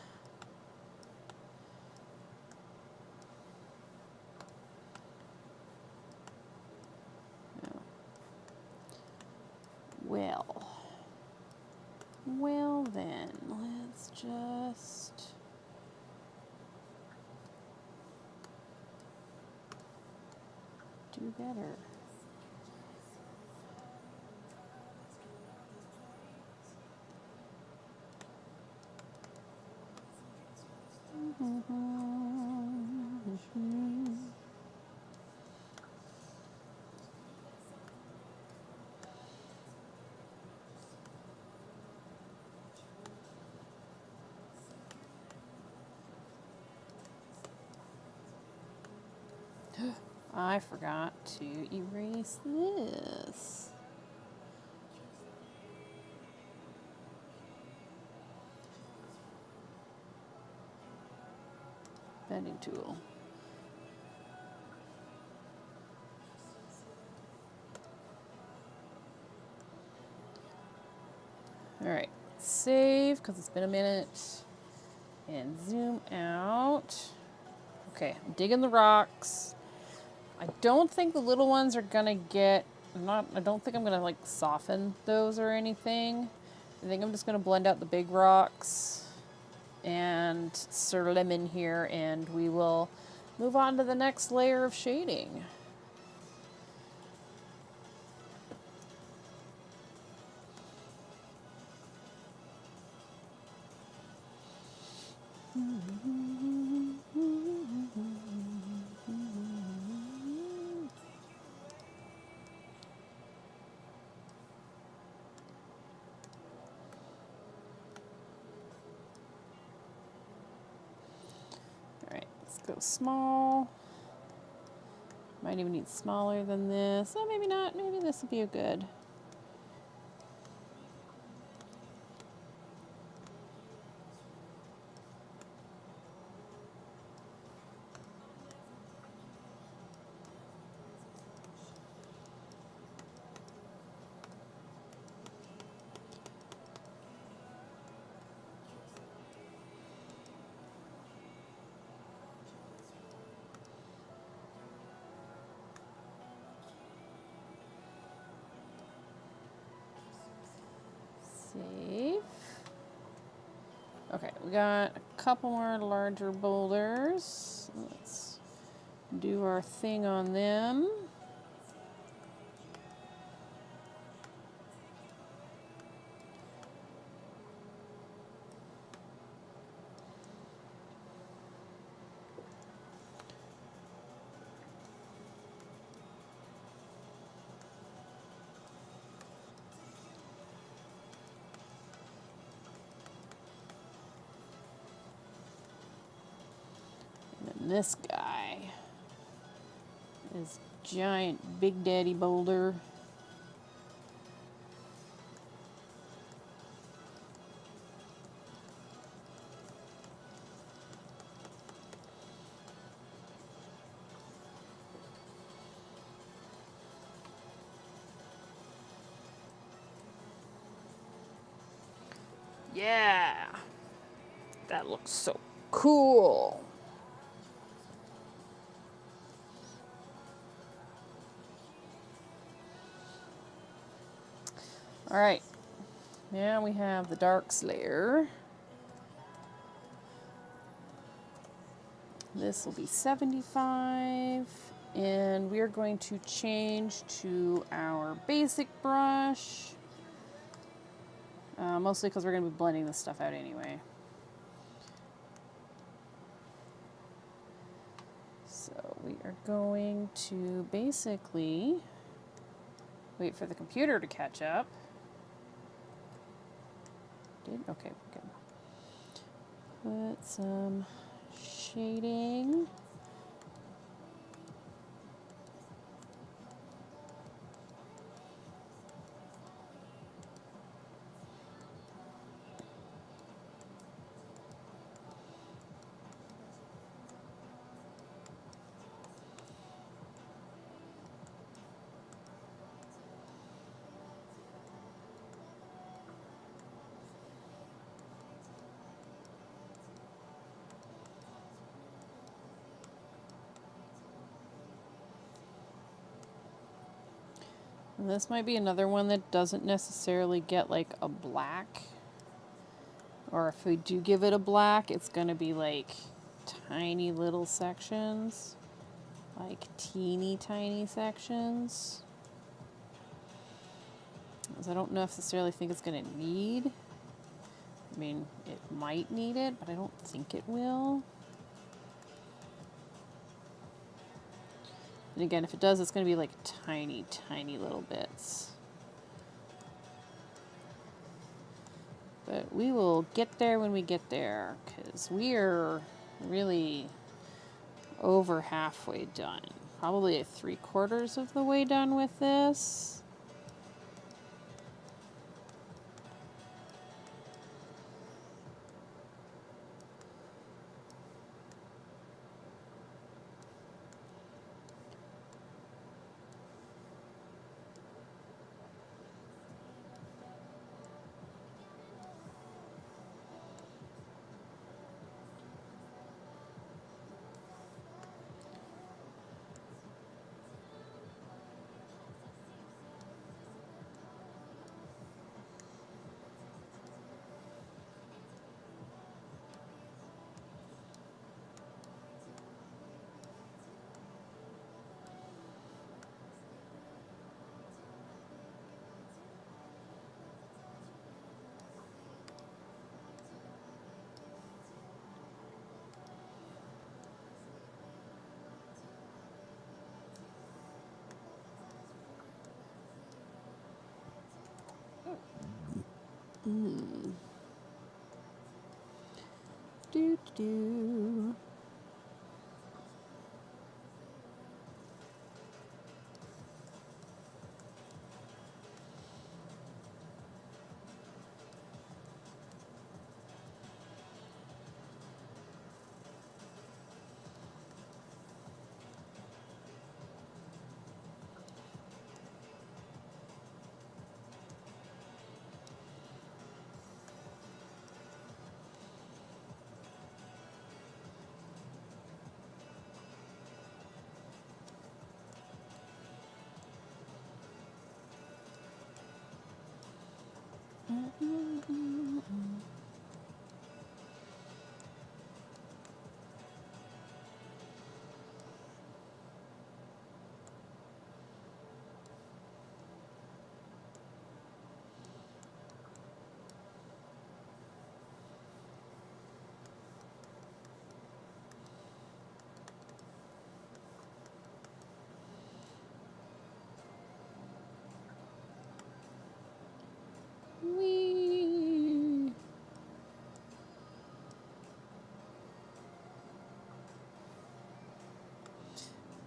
Oh. Well then, let's just do better. I forgot to erase this. Bending tool. All right, save because it's been a minute, and zoom out. Okay, I'm digging the rocks. I don't think the little ones are gonna get. I don't think I'm gonna like soften those or anything. I think I'm just gonna blend out the big rocks and sort of them in here, and we will move on to the next layer of shading. go small. Might even need smaller than this. Oh, maybe not. Maybe this will be a good. Save. Okay, we got a couple more larger boulders. Let's do our thing on them. And this guy is giant Big Daddy boulder. Yeah, that looks so cool. All right, now we have the Dark Slayer. This will be 75, and we are going to change to our basic brush, mostly because we're going to be blending this stuff out anyway. So we are going to basically wait for the computer to catch up. Okay, good. Put some shading. And this might be another one that doesn't necessarily get like a black. Or if we do give it a black, it's going to be like tiny little sections. Like teeny tiny sections. Because I don't necessarily think it's going to need. I mean, it might need it, but I don't think it will. And again, if it does, it's going to be like tiny, tiny little bits. But we will get there when we get there, because we're really over halfway done. Probably 3/4 of the way done with this. Do. Whee!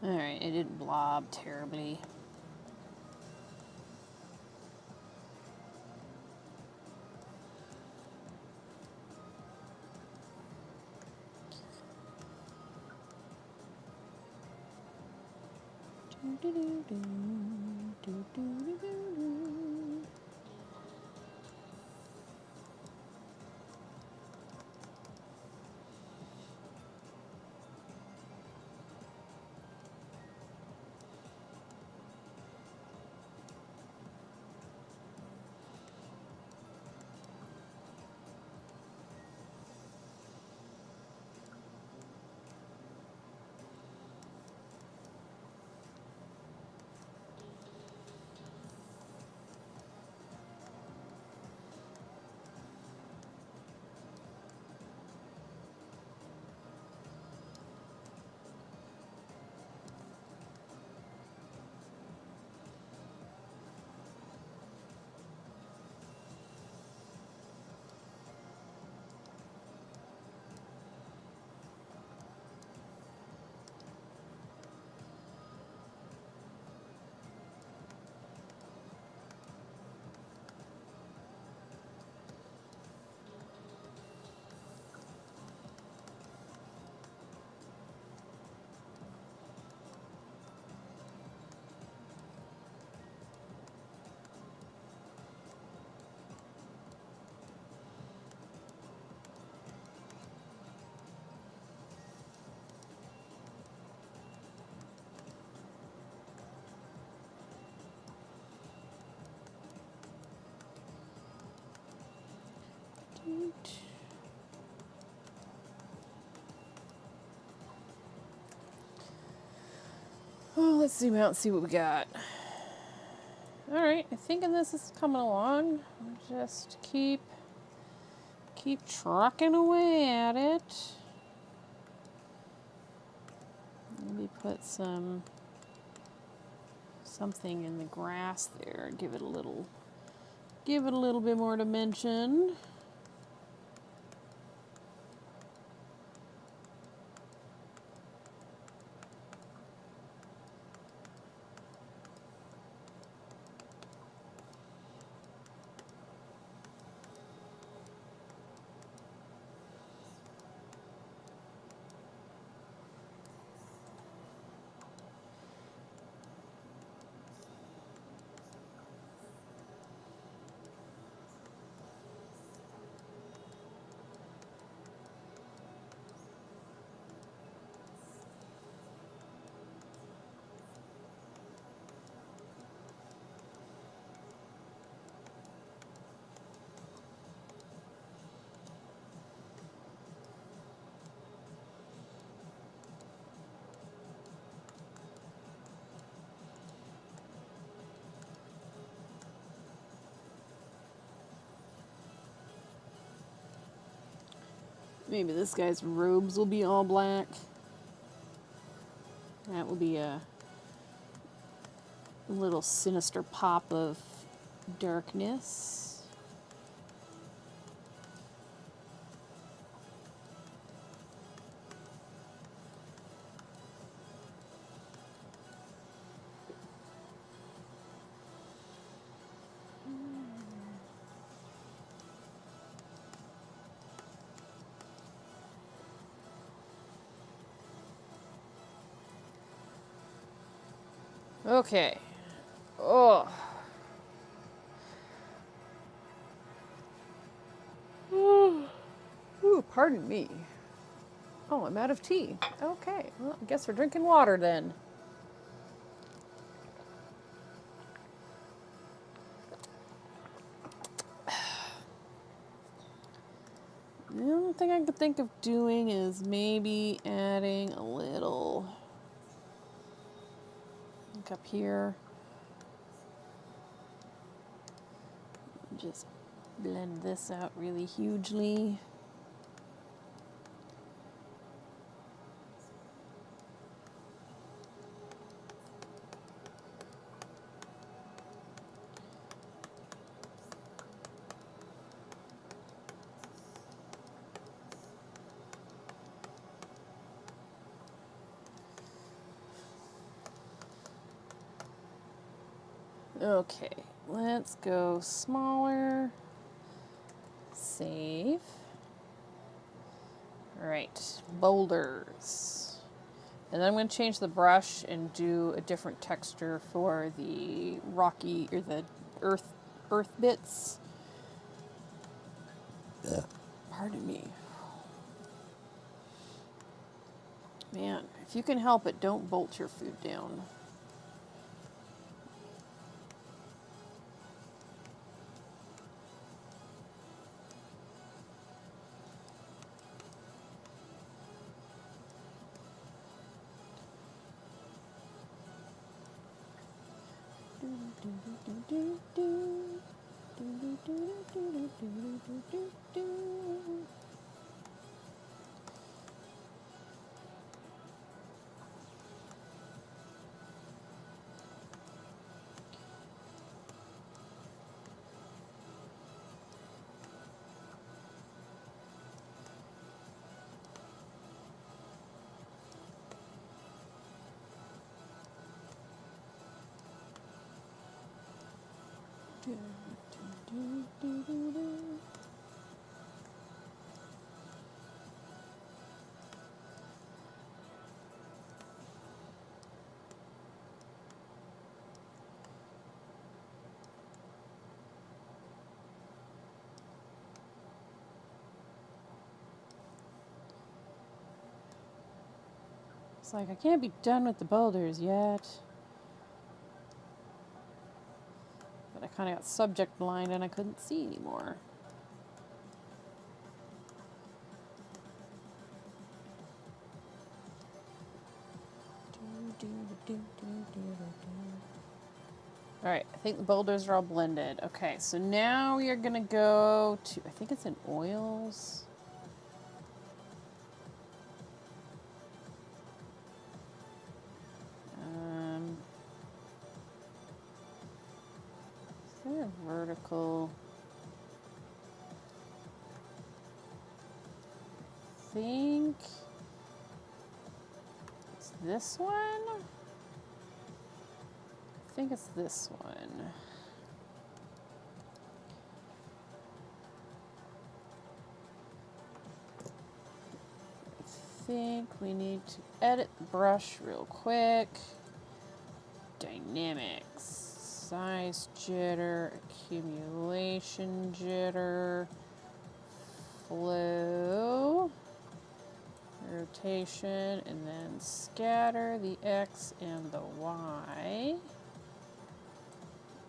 Alright, it didn't blob terribly. Oh, let's zoom out and see what we got. Alright, I think this is coming along. Just keep trucking away at it. Maybe put something in the grass there. Give it a little bit more dimension. Maybe this guy's robes will be all black. That will be a little sinister pop of darkness. Okay. Oh. Ooh, pardon me. Oh, I'm out of tea. Okay, well, I guess we're drinking water then. only thing I could think of doing is maybe adding a little, like up here. Just blend this out really hugely. Okay, let's go smaller. Save. All right, boulders. And then I'm going to change the brush and do a different texture for the rocky or the earth bits. Pardon me. Man, if you can help it, don't bolt your food down. It's like I can't be done with the boulders yet. But I kind of got subject blind and I couldn't see anymore. Alright, I think the boulders are all blended. Okay, so now we are going to go to, I think it's in oils. Is there a vertical? I think it's this one. I think it's this one. I think we need to edit the brush real quick. Dynamics, size jitter, accumulation jitter, flow, rotation, and then scatter the X and the Y.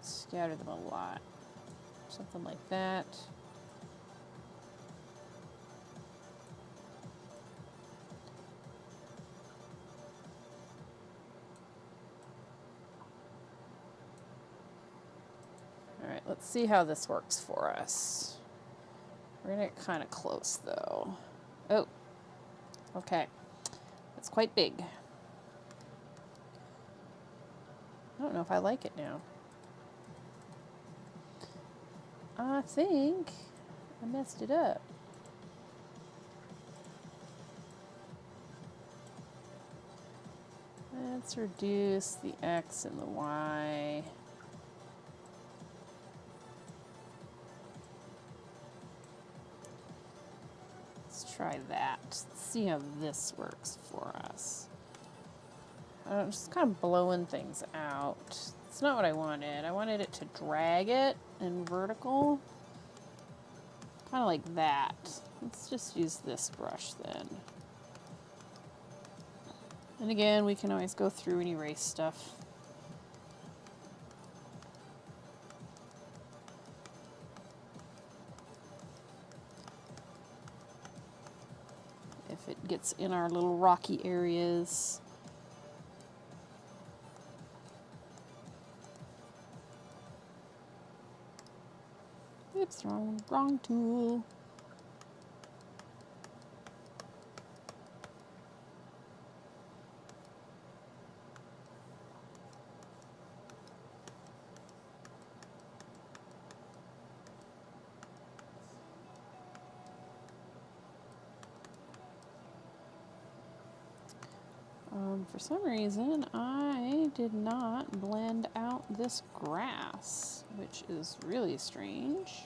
Scatter them a lot. Something like that. Alright, let's see how this works for us. We're gonna get kind of close though. Oh, okay. It's quite big. I don't know if I like it now. I think I messed it up. Let's reduce the X and the Y. Let's try that. Let's see how this works for us. I'm just kind of blowing things out. It's not what I wanted. I wanted it to drag it in vertical. Kind of like that. Let's just use this brush then. And again, we can always go through and erase stuff. if it gets in our little rocky areas. Oops, wrong tool. For some reason, I did not blend out this grass, which is really strange.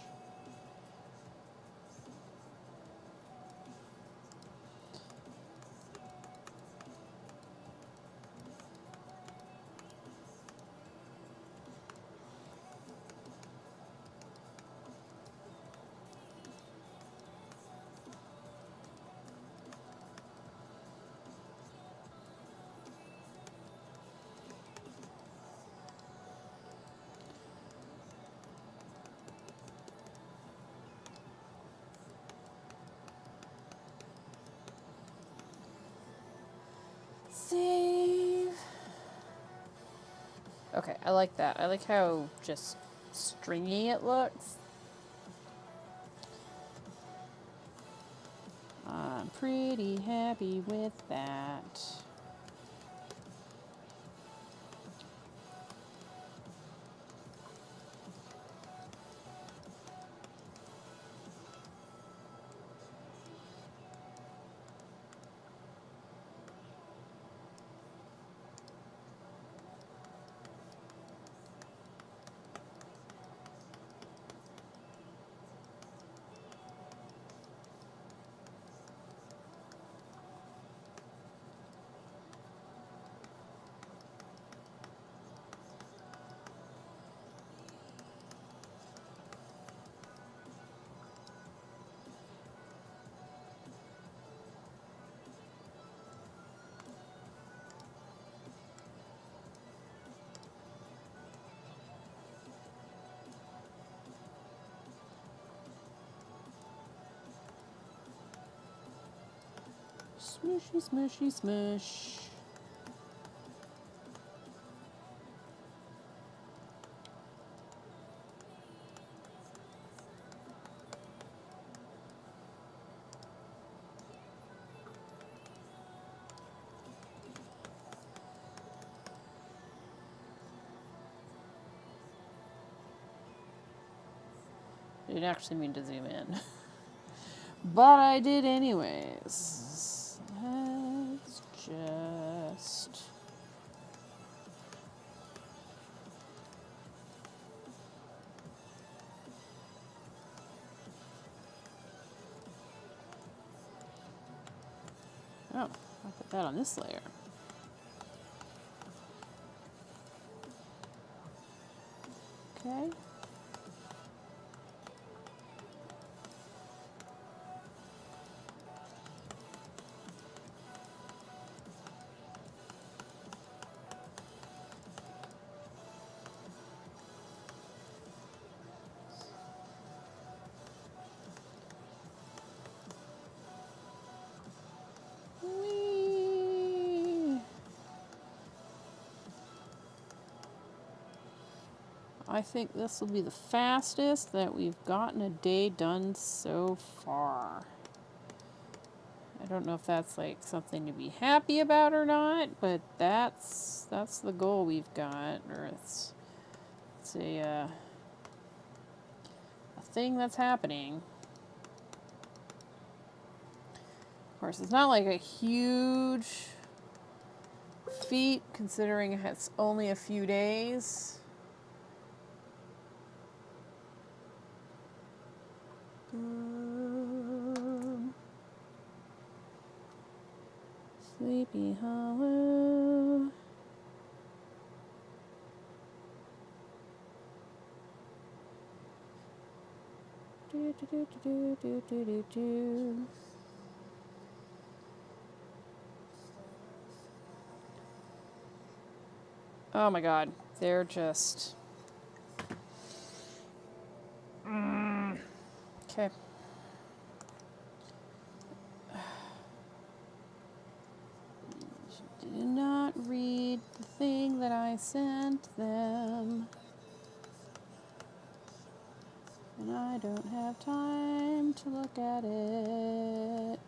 Save. Okay, I like that. I like how just stringy it looks. I'm pretty happy with that. Smushy, smushy, smush. I didn't actually mean to zoom in. But I did anyways. Let's just... Oh, I'll put that on this layer. Okay. Whee! I think this will be the fastest that we've gotten a day done so far. I don't know if that's like something to be happy about or not, but that's the goal we've got, or it's a thing that's happening. Of course, it's not like a huge feat considering it's only a few days. Sleepy Hollow. Do, do, do, do, do, do, do, do. Oh my god, they're just... Okay. that I sent them. And I don't have time to look at it.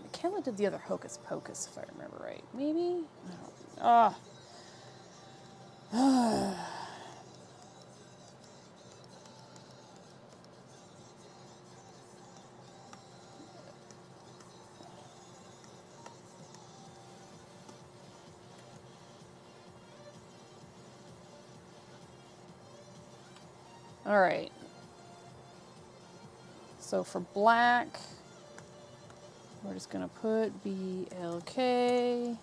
Michaela did the other Hocus Pocus, if I remember right. Maybe? I don't. All right. So for black, we're just going to put BLK,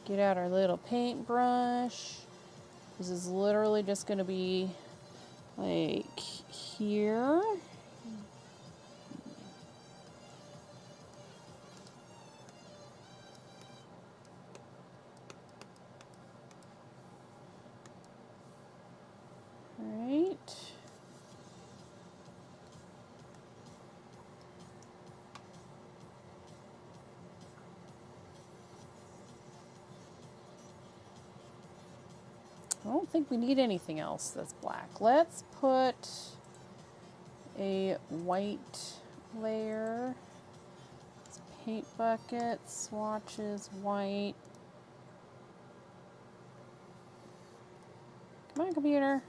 get out our little paintbrush. This is literally just going to be like here. All right. I don't think we need anything else that's black. Let's put a white layer. It's paint bucket, swatches, white. Come on, computer.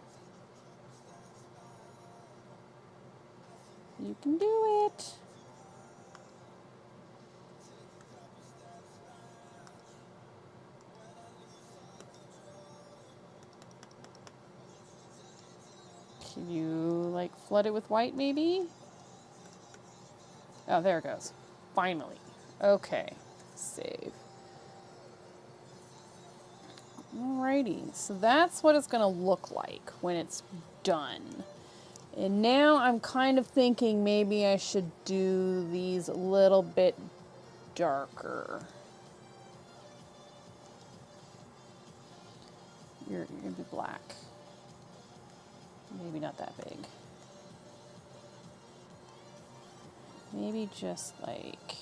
You can do it. Can you, like, flood it with white, maybe? Oh, there it goes. Finally. Okay. Save. Alrighty. So that's what it's going to look like when it's done. And now I'm kind of thinking maybe I should do these a little bit darker. You're going to be black. Maybe not that big. Maybe just like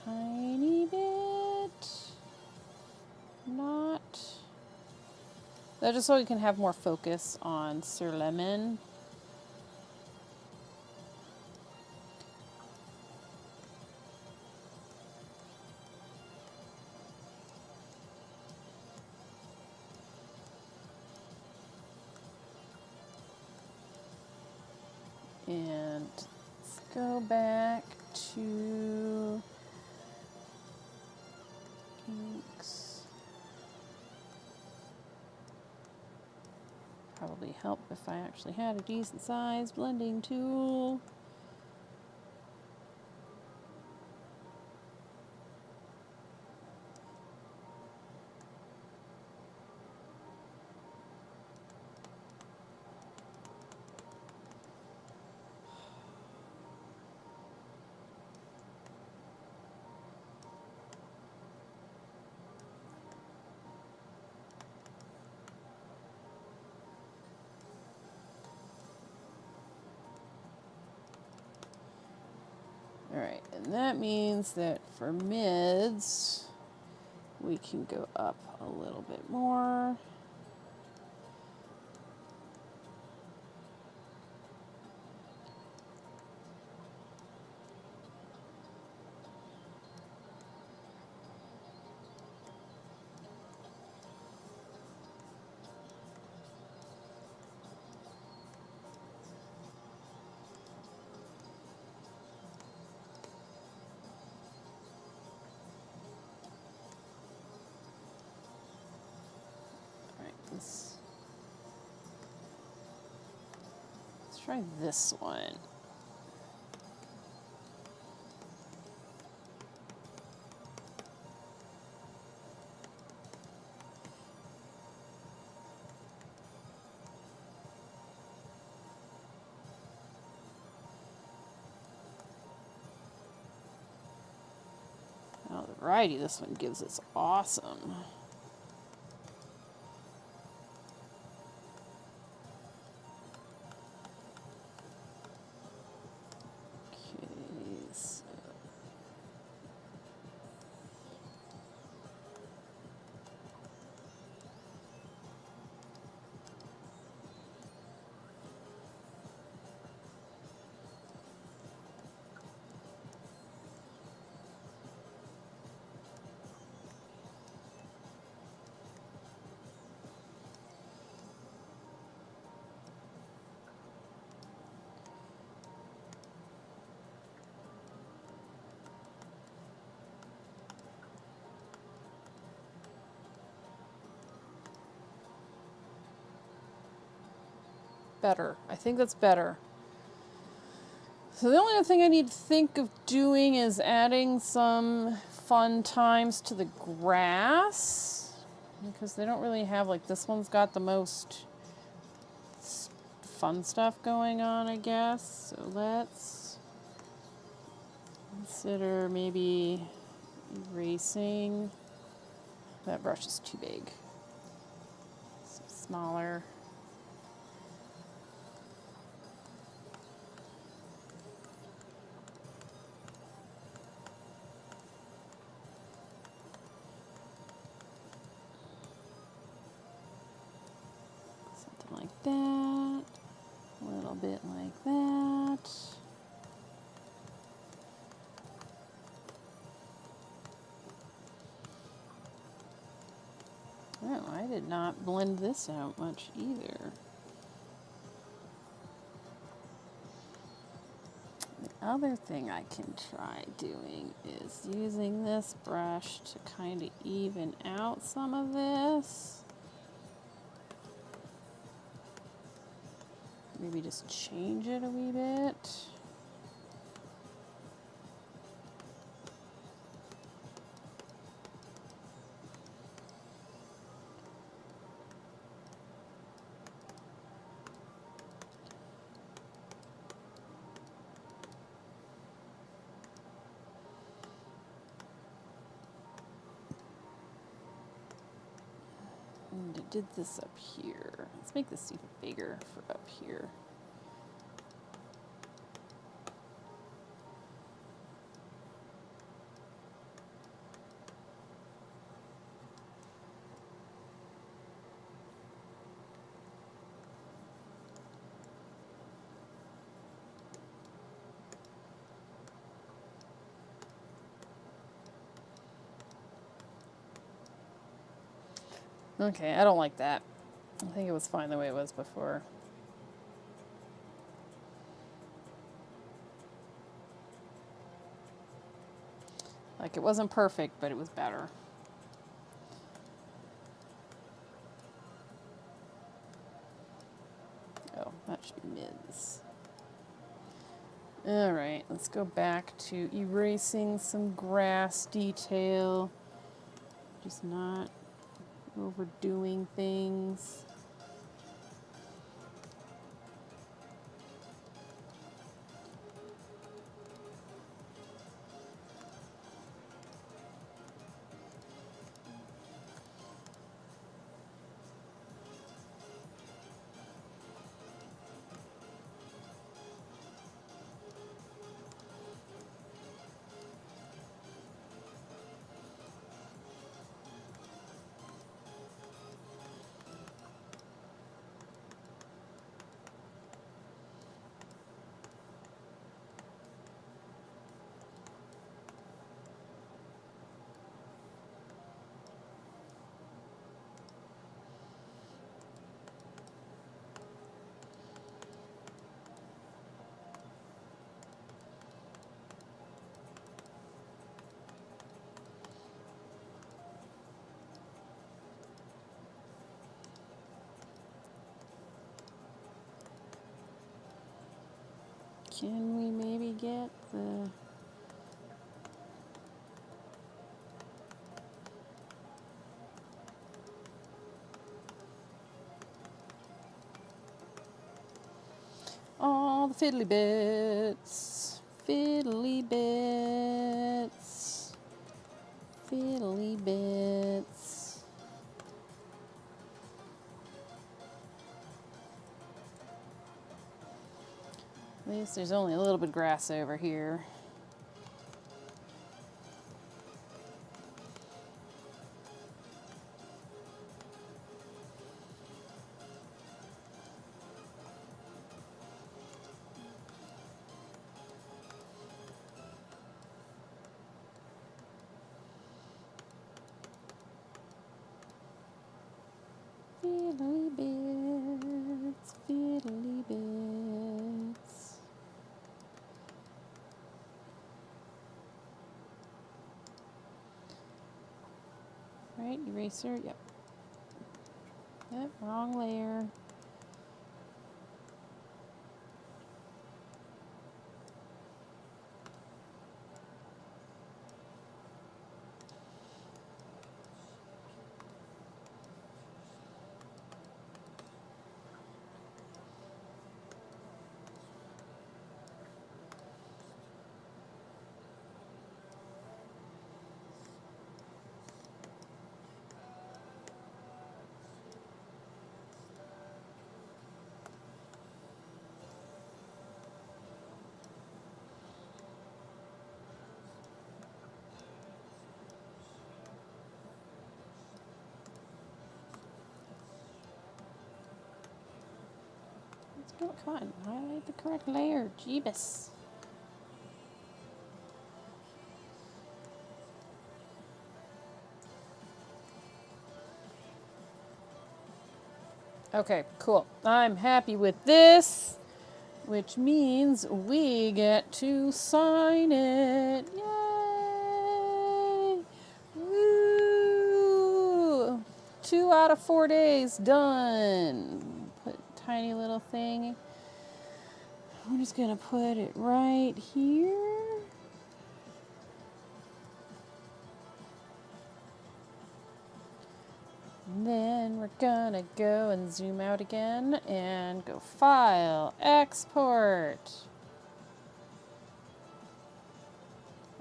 tiny bit. Not. That's just so we can have more focus on Sir Lemon. And let's go back to inks. Probably help if I actually had a decent size blending tool. Alright, and that means that for mids, we can go up a little bit more. Let's try this one. Oh, the variety this one gives is awesome. better. I think that's better. So the only other thing I need to think of doing is adding some fun times to the grass. Because they don't really have, like, this one's got the most fun stuff going on, I guess. So let's consider maybe erasing. That brush is too big. Some smaller. Something like that. A little bit like that. Oh, I did not blend this out much either. The other thing I can try doing is using this brush to kind of even out some of this. Maybe just change it a wee bit. And I did this up here. Let's make this even bigger for up here. Okay, I don't like that. I think it was fine the way it was before. Like, it wasn't perfect, but it was better. Oh, that should be mids. Alright, let's go back to erasing some grass detail. Just not overdoing things. Can we maybe get the... all the fiddly bits, fiddly bits, fiddly bits. At least there's only a little bit of grass over here. Fiddly bits, fiddly bits. Right, eraser, yep. Yep, wrong layer. Come on, highlight the correct layer. Jeebus. Okay, cool. I'm happy with this, which means we get to sign it. Yay! Woo! 2 out of 4 days done. Put tiny little thing. I'm just gonna put it right here. And then we're gonna go and zoom out again and go File, Export.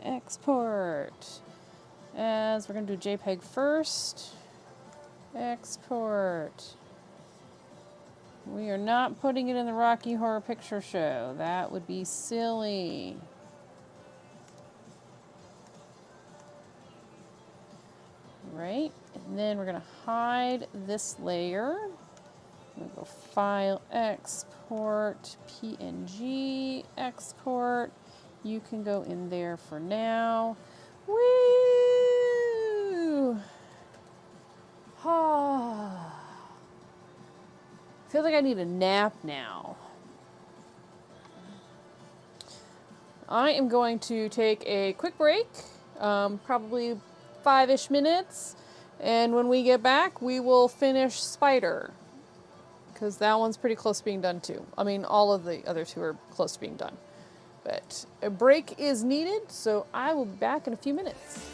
Export. As we're gonna do JPEG first. Export. We are not putting it in the Rocky Horror Picture Show. That would be silly. Right? And then we're going to hide this layer. We'll go File, Export, PNG, Export. You can go in there for now. Woo! Ah. I feel like I need a nap now. I am going to take a quick break, probably 5-ish minutes, and when we get back, we will finish Spider, because that one's pretty close to being done too. I mean, all of the other two are close to being done. But a break is needed, so I will be back in a few minutes.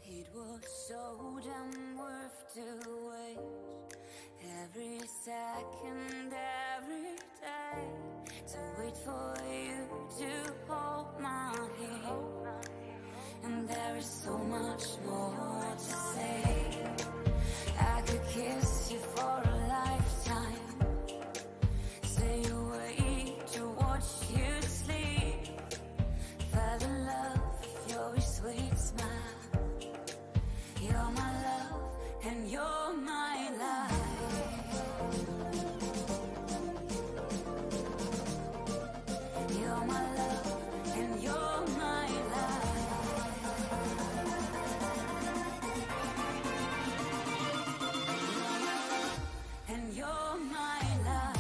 It was so damn worth to wait every second, every day, to wait for you to hold my hand. And there is so much more to say. I could kiss you for a lifetime, stay awake to watch you sleep, fell in love with your sweet smile. You're my love and you're my life. You're my love and you're my life. You're my love and you're my life.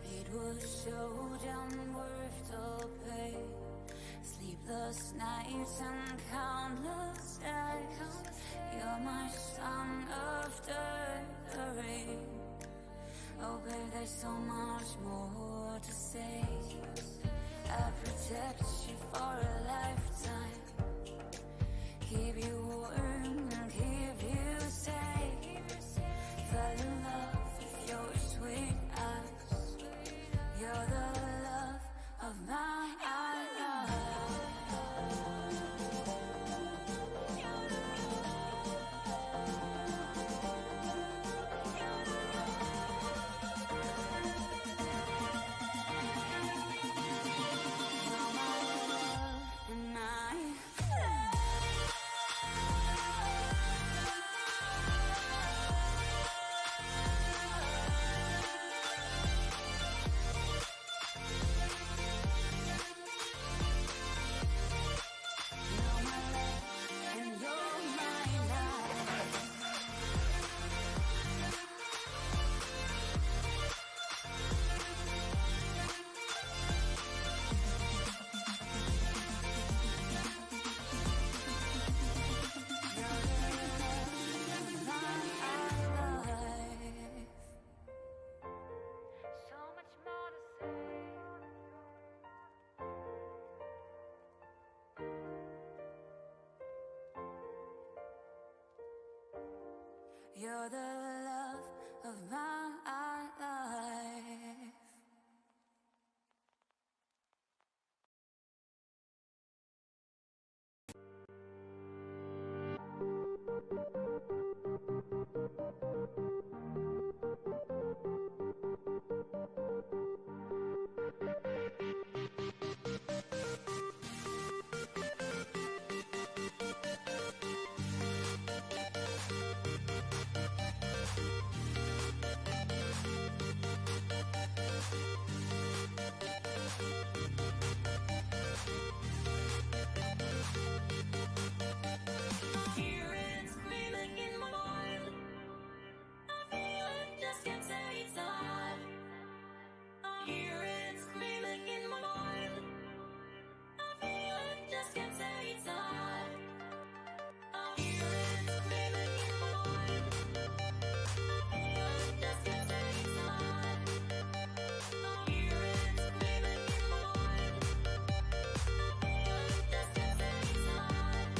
It was so damn worth the pain. Sleepless nights and countless days. You're my sun after the rain. Oh, babe, there's so much more to say. I protect you for a lifetime. Keep you warm and keep you safe. Fall in love with your sweet eyes. You're the love of my life. You're my love and my you're my love and you're my life. You're the love of my life. So much more to say. You're the love of my life. Hear it screaming in my mind. I feel it, just can't say it's on. I hear it screaming in my mind. I feel it, just can't say it's on. I hear it screaming in my mind. I feel it, just can't say it's on. I hear it screaming in my mind. I feel it, just can't say it's on.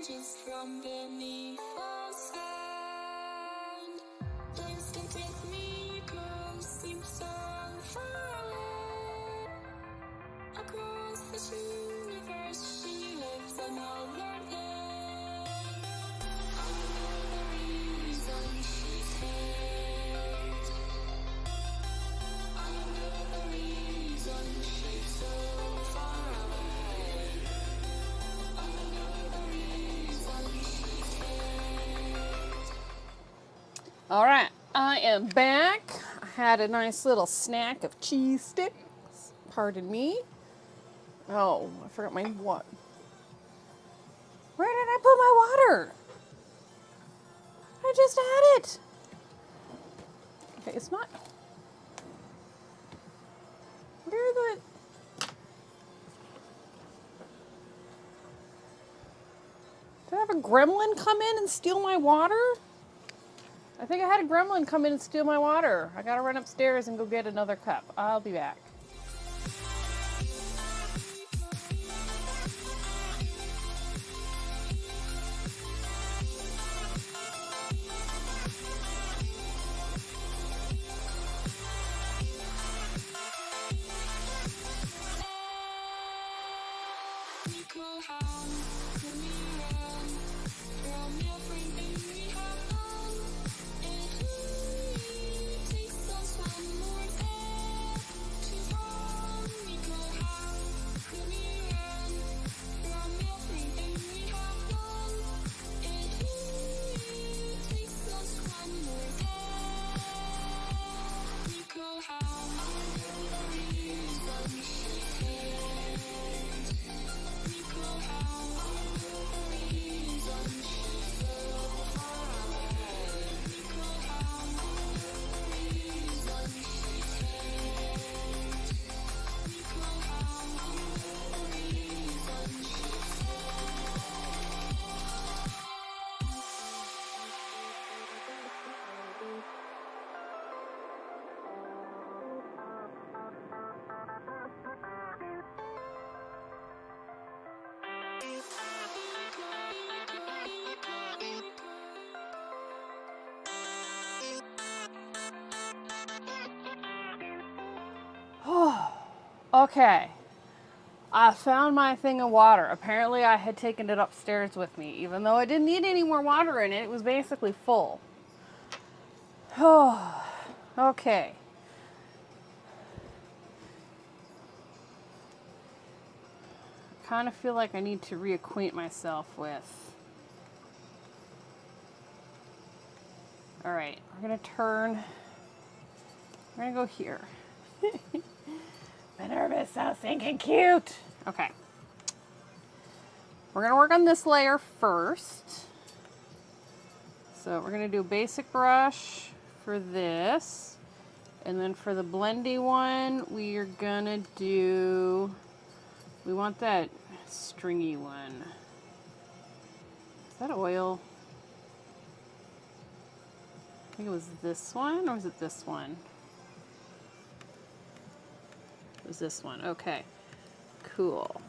just from beneath the sand. Please don't take me, girl, seem so far away. Across this universe, she lives another day. I know the reason she stays. I know the reason she's so far away. I know the reason she stays. All right, I am back. I had a nice little snack of cheese sticks. Pardon me. Oh, I forgot my what? Where did I put my water? I just had it. Okay, it's not. Where the? Did I have a gremlin come in and steal my water? I think I had a gremlin come in and steal my water. I gotta run upstairs and go get another cup. I'll be back. Okay. I found my thing of water. Apparently I had taken it upstairs with me. Even though I didn't need any more water in it, it was basically full. Oh, okay. I kind of feel like I need to reacquaint myself with. Alright, we're going to turn. We're going to go here. Minerva's so stinking cute. Okay. We're going to work on this layer first. So we're going to do a basic brush for this. And then for the blendy one, we are going to do, we want that stringy one. Is that oil? I think it was this one, or was it this one? It was this one. Okay, cool.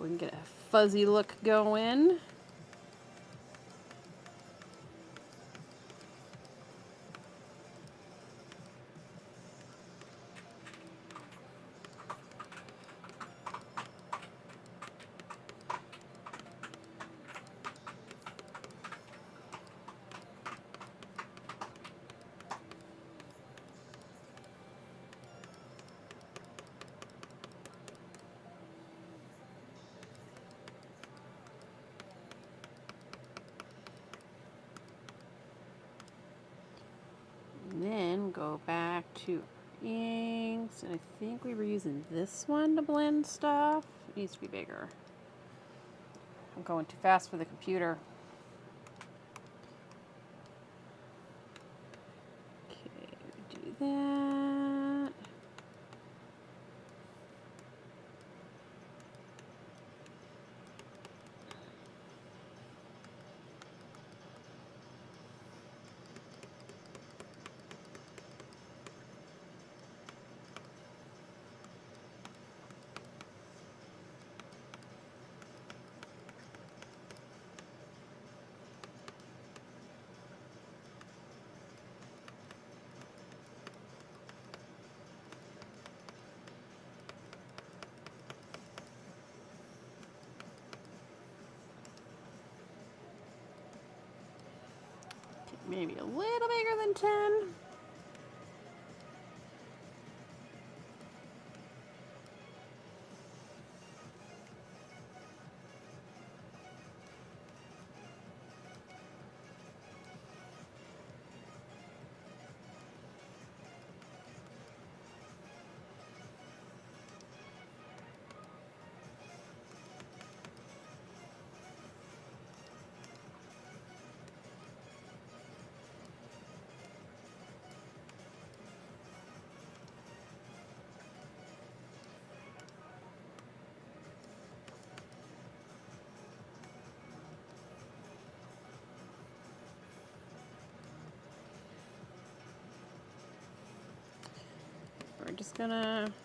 We can get a fuzzy look going. And then go back to inks, and I think we were using this one to blend stuff. It needs to be bigger. I'm going too fast for the computer. Okay, do that. maybe a little bigger than 10.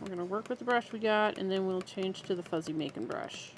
We're gonna work with the brush we got, and then we'll change to the fuzzy making brush.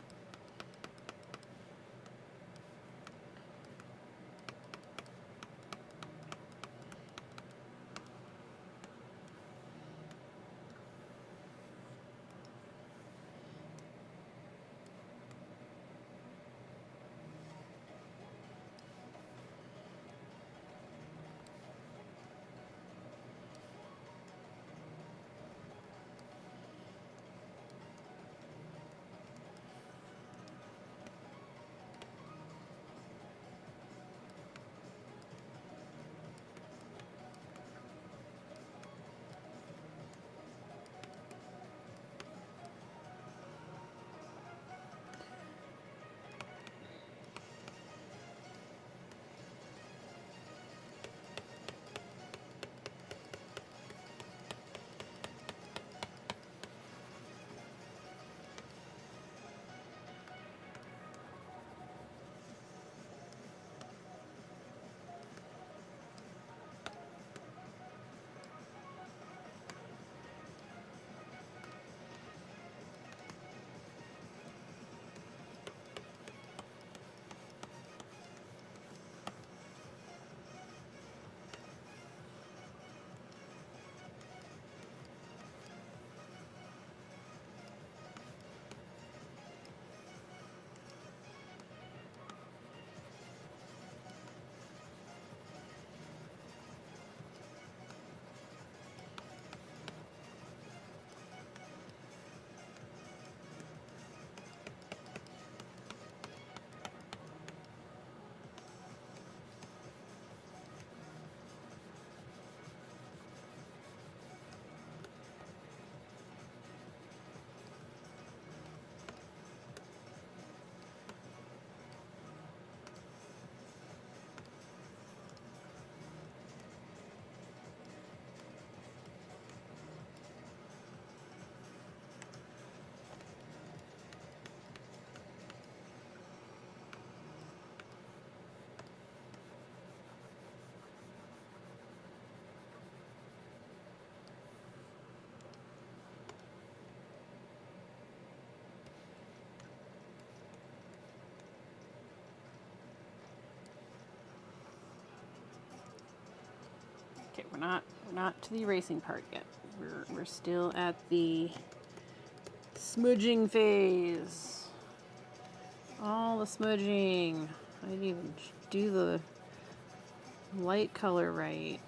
Okay, we're not to the erasing part yet. We're still at the smudging phase. All the smudging. I didn't even do the light color right.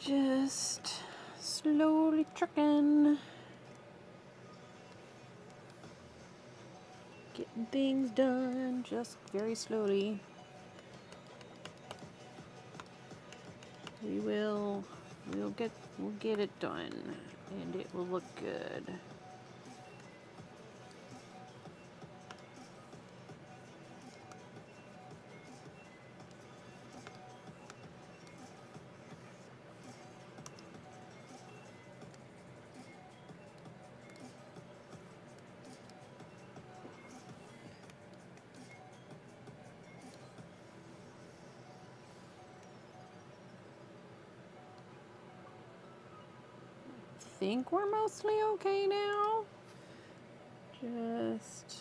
Just slowly trucking. Getting things done just very slowly. we'll get it done, and it will look good. Think we're mostly okay now. Just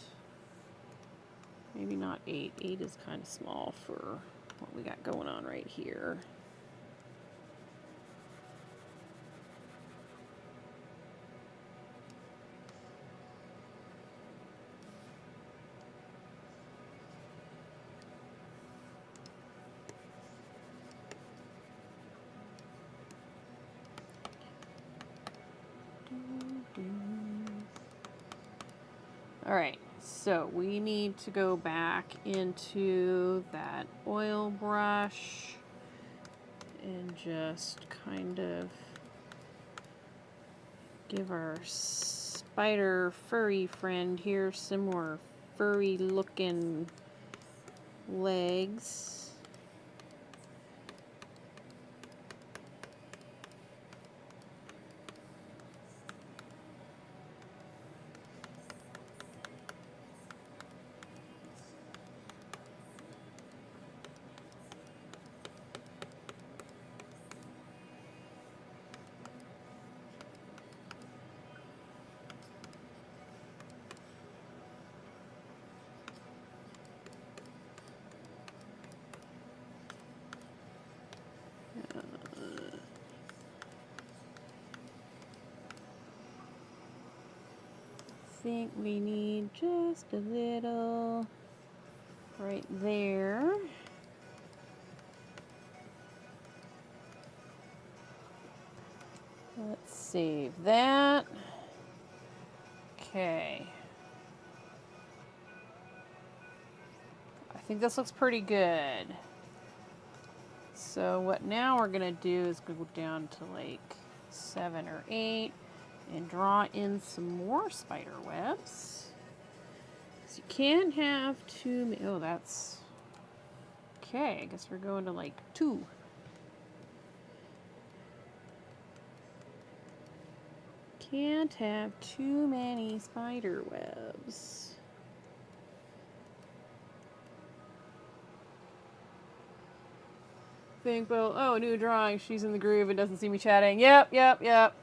maybe not 8. 8 is kind of small for what we got going on right here. All right, so we need to go back into that oil brush and just kind of give our spider furry friend here some more furry looking legs. Think we need just a little right there. Let's save that. Okay. I think this looks pretty good. So what now we're gonna do is go down to like 7 or 8 and draw in some more spider webs. So you can't have too many. Oh, that's okay. I guess we're going to like 2. Can't have too many spider webs. Think, well, oh, new drawing. She's in the groove and doesn't see me chatting. Yep.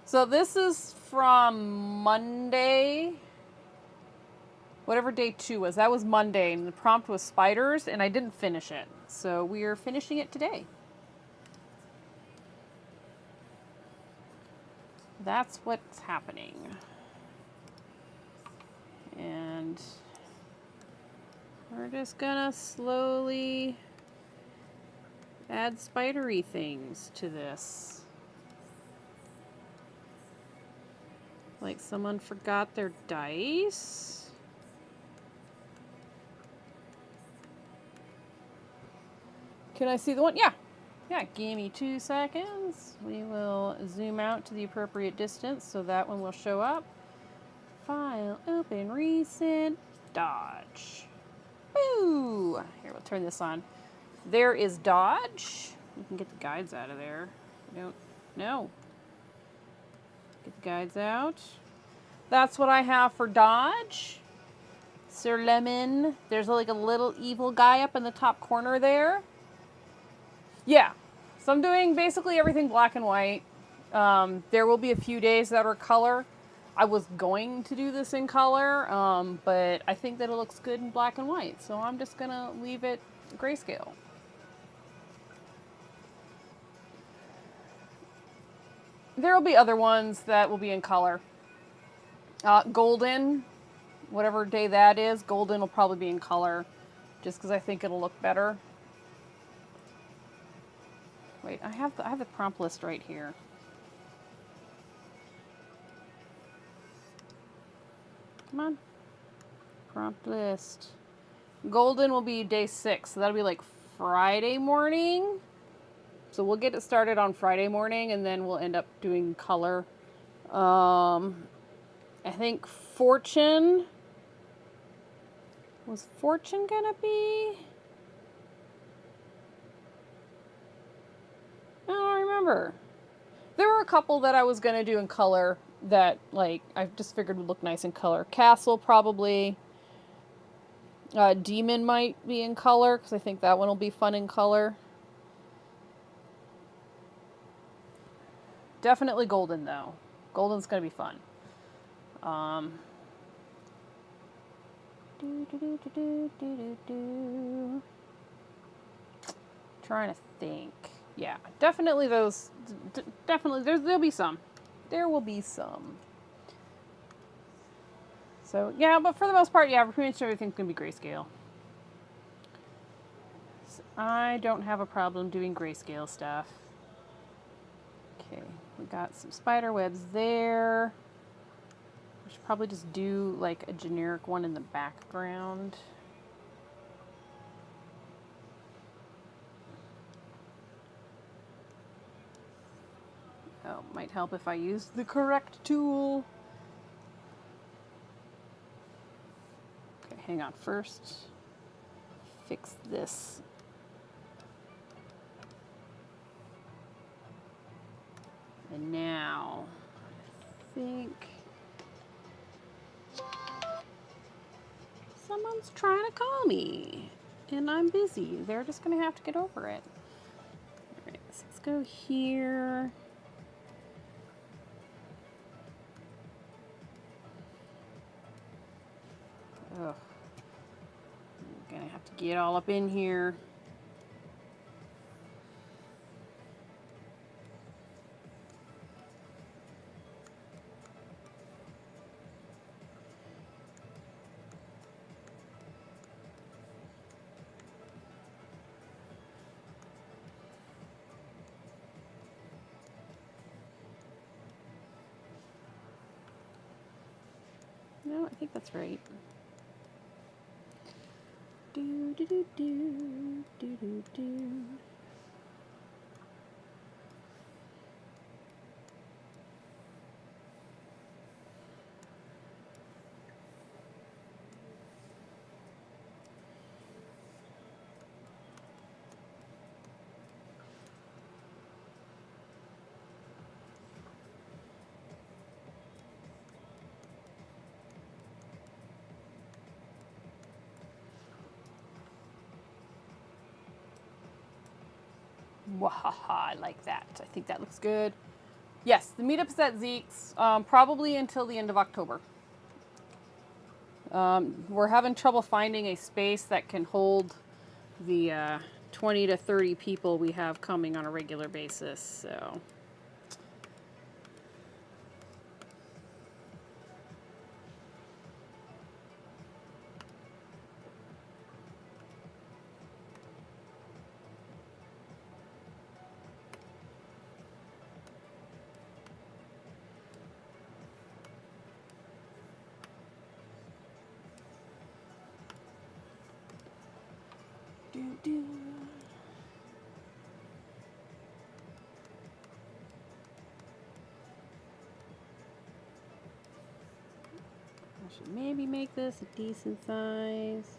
So this is from Monday. Whatever day 2 was. That was Monday, and the prompt was spiders, and I didn't finish it. So we are finishing it today. That's what's happening. And we're just gonna slowly add spidery things to this. Like someone forgot their dice. Can I see the one? Yeah, give me 2 seconds. We will zoom out to the appropriate distance so that one will show up. File, open, recent, dodge. Woo! Here, we'll turn this on. There is dodge. We can get the guides out of there. No. Get the guides out. That's what I have for dodge. Sir Lemon. There's like a little evil guy up in the top corner there. Yeah. So I'm doing basically everything black and white. There will be a few days that are color. I was going to do this in color, but I think that it looks good in black and white. So I'm just going to leave it grayscale. There will be other ones that will be in color. Golden, whatever day that is, golden will probably be in color just because I think it'll look better. Wait, I have the prompt list right here. Come on. Prompt list. Golden will be day 6, so that'll be like Friday morning. So we'll get it started on Friday morning, and then we'll end up doing color. I think Fortune... Was Fortune gonna be? I don't remember. There were a couple that I was gonna do in color that, like, I just figured would look nice in color. Castle, probably. Demon might be in color, because I think that one will be fun in color. Definitely golden, though. Golden's gonna be fun. Trying to think. Yeah, definitely those. Definitely, there'll be some. There will be some. So yeah, but for the most part, yeah, pretty much everything's gonna be grayscale. So I don't have a problem doing grayscale stuff. Okay, we got some spider webs there. We should probably just do like a generic one in the background. Oh, might help if I use the correct tool. Okay, hang on first. Fix this. And now, I think someone's trying to call me, and I'm busy. They're just gonna have to get over it. All right, so let's go here. Ugh. I'm gonna have to get all up in here. No, I think that's right. Do do do do do do do. Wahaha, I like that. I think that looks good. Yes, the meetup's at Zeke's, probably until the end of October. We're having trouble finding a space that can hold the 20 to 30 people we have coming on a regular basis, so... Do. I should maybe make this a decent size.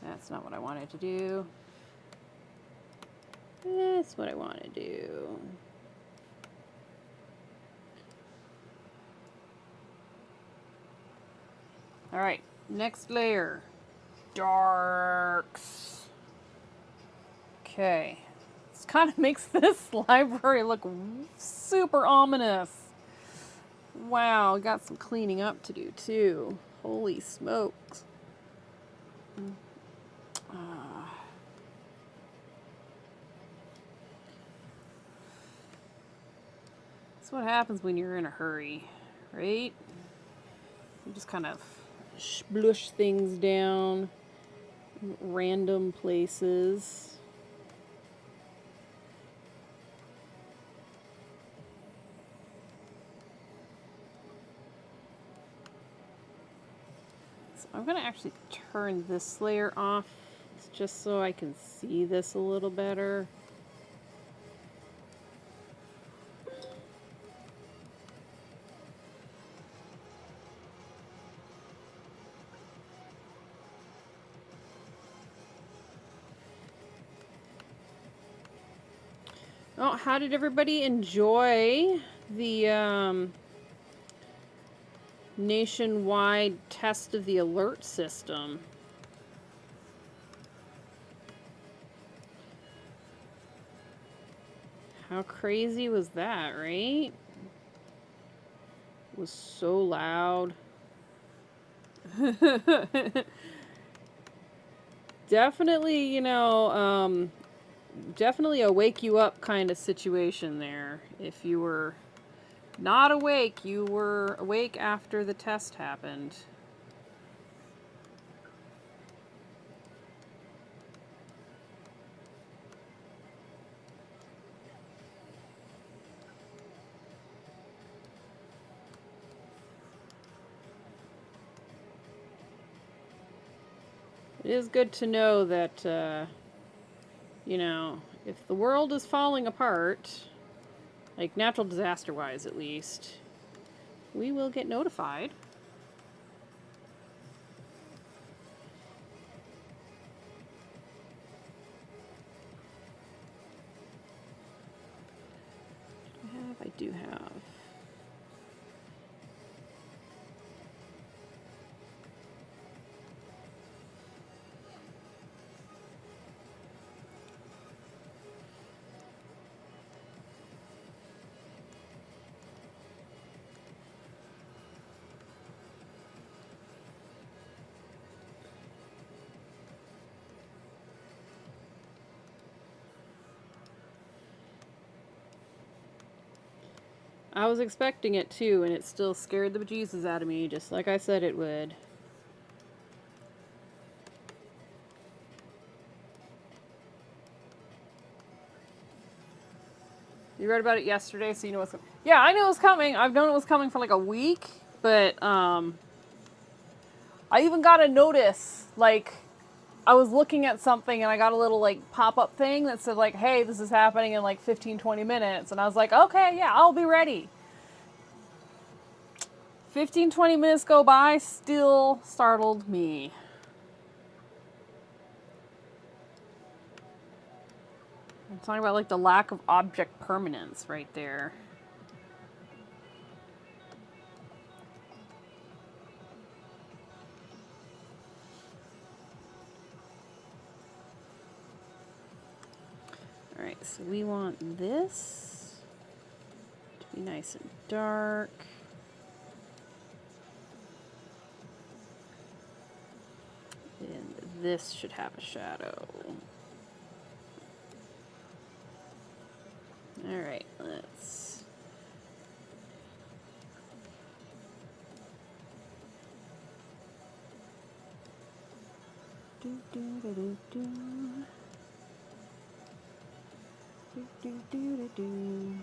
That's not what I wanted to do. That's what I want to do. All right, next layer, darks. Okay, this kind of makes this library look super ominous. Wow, we got some cleaning up to do too. Holy smokes. That's what happens when you're in a hurry, right? You just kind of splush things down in random places. So I'm going to actually turn this layer off just so I can see this a little better. Oh, how did everybody enjoy the nationwide test of the alert system? How crazy was that, right? It was so loud. Definitely, you know, definitely a wake you up kind of situation there. If you were not awake, you were awake after the test happened. It is good to know that, you know, if the world is falling apart, like natural disaster wise at least, we will get notified. I do have. I was expecting it too, and it still scared the bejesus out of me, just like I said it would. You read about it yesterday, so you know what's coming. Yeah, I knew it was coming. I've known it was coming for like a week, but I even got a notice, like, I was looking at something and I got a little like pop-up thing that said like, hey, this is happening in like 15-20 minutes, and I was like, okay, yeah, I'll be ready. 15-20 minutes go by, still startled me. I'm talking about like the lack of object permanence right there. Alright, so we want this to be nice and dark. And this should have a shadow. Alright, let's... Do, do, do, do, do. Do, do, do, do, do.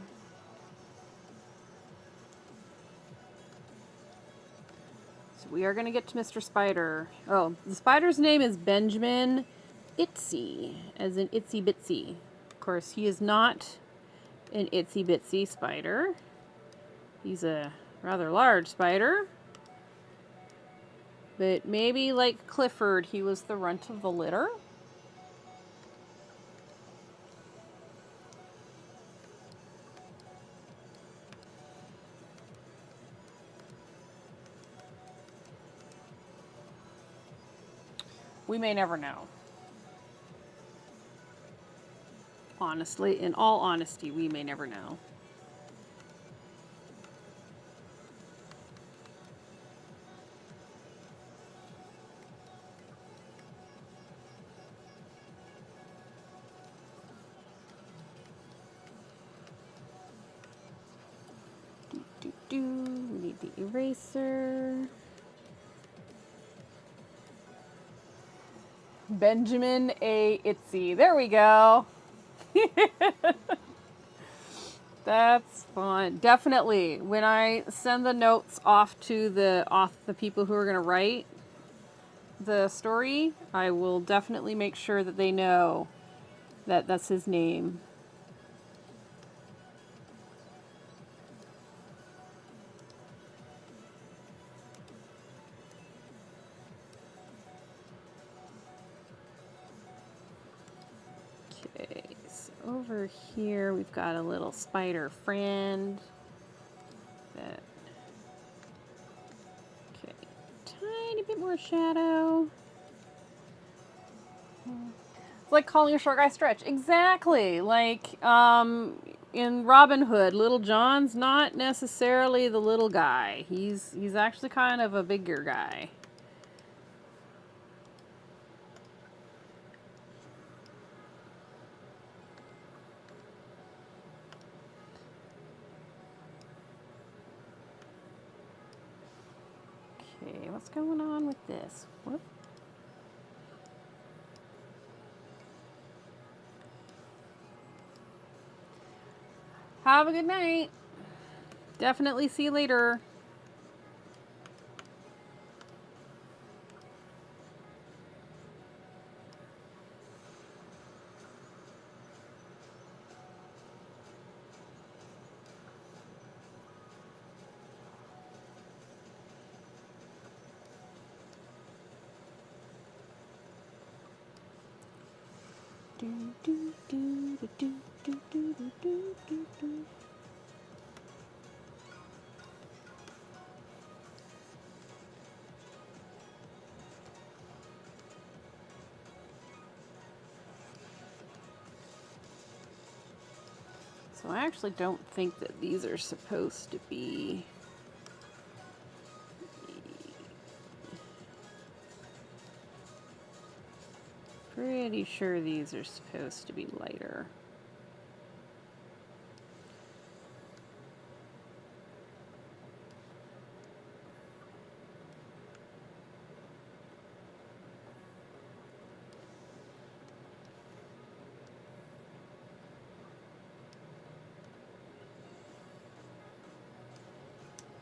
So we are going to get to Mr. Spider. Oh, the spider's name is Benjamin Itsy, as in Itsy Bitsy. Of course, he is not an itsy bitsy spider. He's a rather large spider. But maybe like Clifford, he was the runt of the litter. We may never know. Honestly, in all honesty, we may never know. We need the eraser. Benjamin A. Itsy. There we go. That's fun. Definitely. When I send the notes off to the people who are going to write, the story, I will definitely make sure that they know that that's his name. Okay, so over here we've got a little spider friend. That, okay, tiny bit more shadow. It's like calling a short guy Stretch. Exactly. Like in Robin Hood, Little John's not necessarily the little guy. He's actually kind of a bigger guy. Okay, what's going on with this? Whoop. Have a good night. Definitely see you later. Do, do, do, do, do, do, do, do, do, do. So I actually don't think that these are supposed to be. Pretty sure these are supposed to be lighter.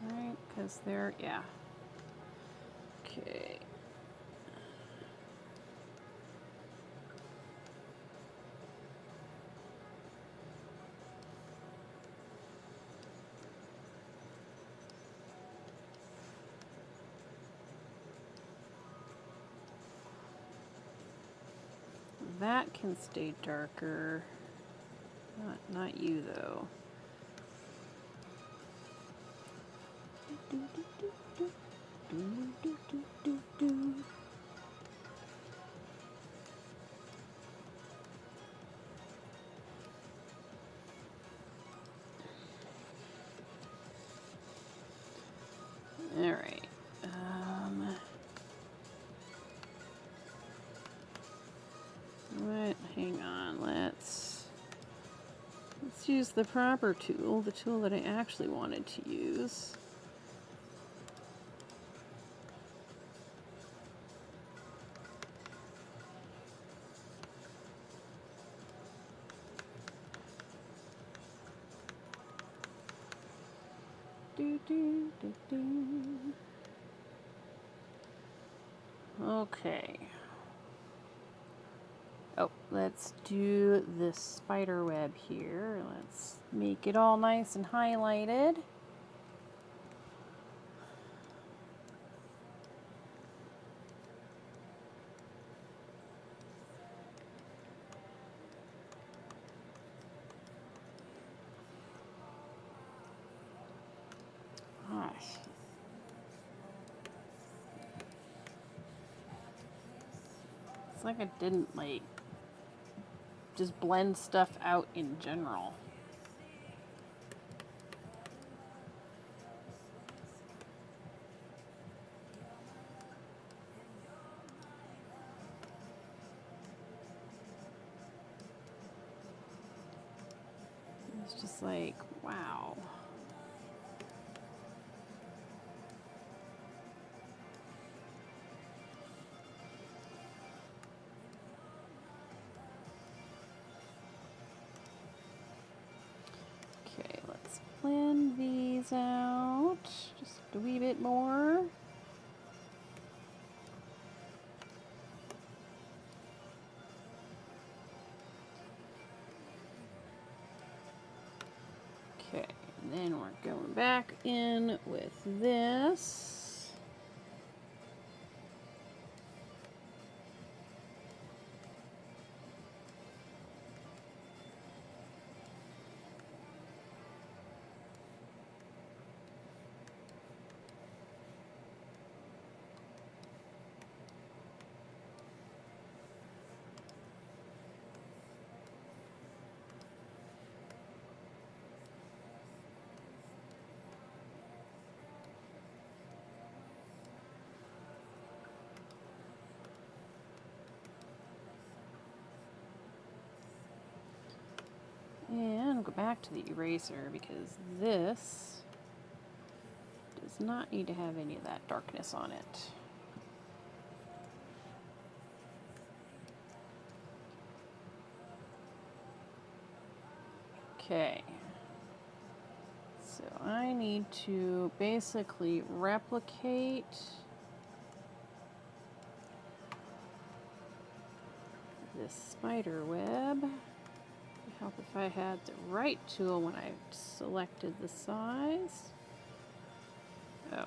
Right, because they're, yeah. Okay. That can stay darker. Not you though. All right. What? Hang on. Let's use the proper tool, the tool that I actually wanted to use. Okay. Oh, let's do the spider web here. Let's make it all nice and highlighted. Gosh. It's like I didn't like just blend stuff out in general. It's just like, wow. Okay, let's blend these out just a wee bit more. Okay, and then we're going back in with this. And we'll go back to the eraser because this does not need to have any of that darkness on it. Okay. So I need to basically replicate this spider web. It'd help if I had the right tool when I selected the size. Oh.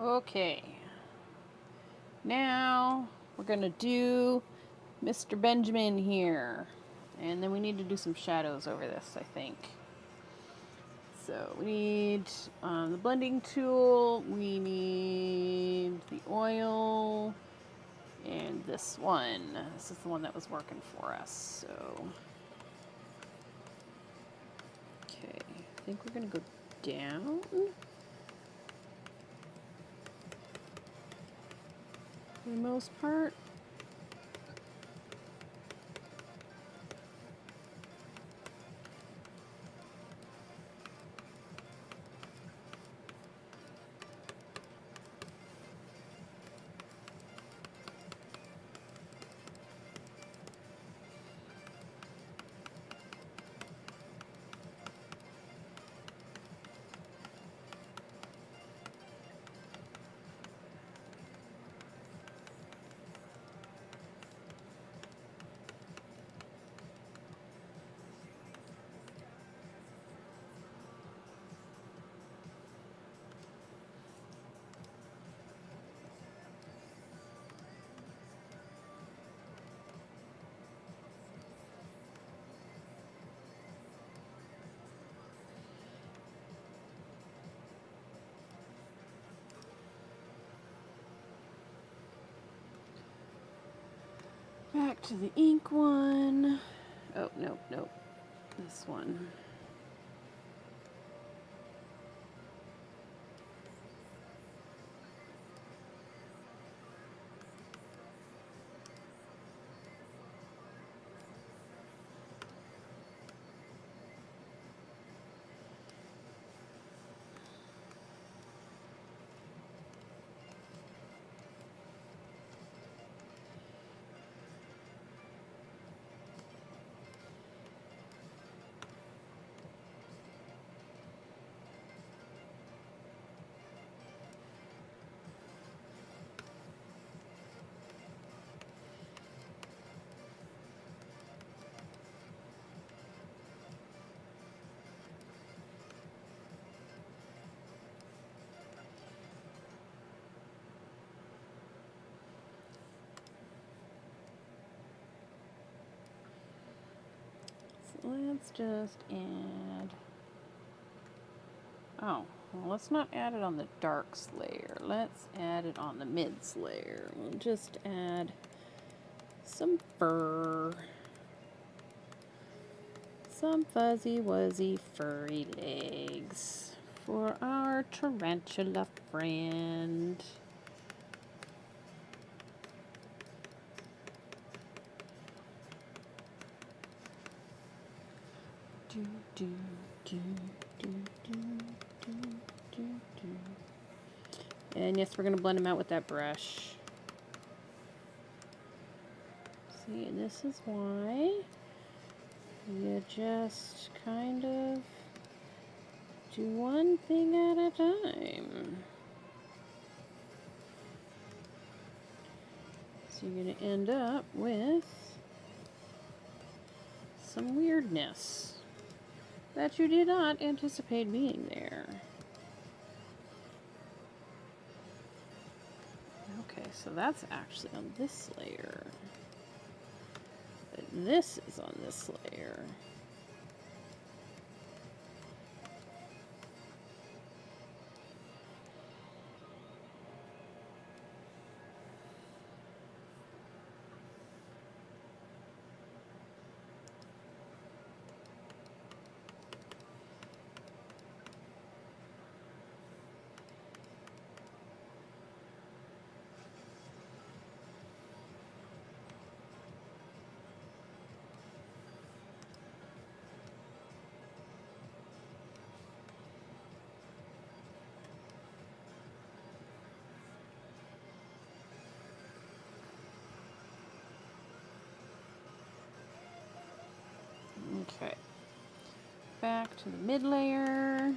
Okay. Now we're gonna do Mr. Benjamin here. And then we need to do some shadows over this, I think. So we need the blending tool, we need the oil, and this one. This is the one that was working for us. So, okay, I think we're gonna go down. For the most part. Back to the ink one. Oh, nope, nope. This one. let's just add, oh, well, let's not add it on the darks layer. Let's add it on the mids layer. We'll just add some fur. Some fuzzy wuzzy furry legs for our tarantula friend. Do, do, do, do, do, do, do, do. And yes, we're going to blend them out with that brush. See, and this is why you just kind of do one thing at a time. So you're going to end up with some weirdness that you did not anticipate being there. Okay, so that's actually on this layer. But this is on this layer. Okay, back to the mid layer.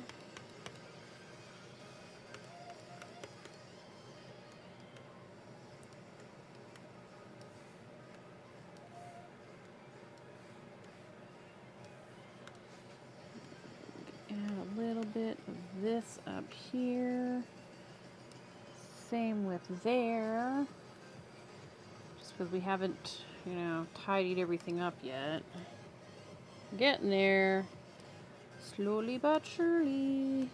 Add a little bit of this up here. Same with there. Just because we haven't, you know, tidied everything up yet. Getting there. Slowly but surely.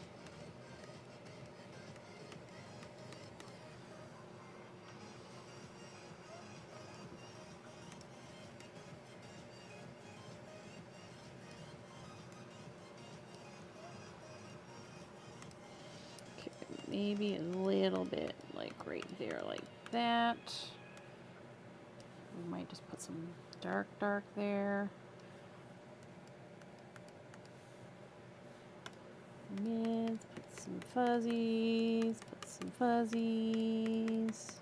Okay, maybe a little bit like right there, like that. We might just put some dark there. Mids, put some fuzzies, put some fuzzies.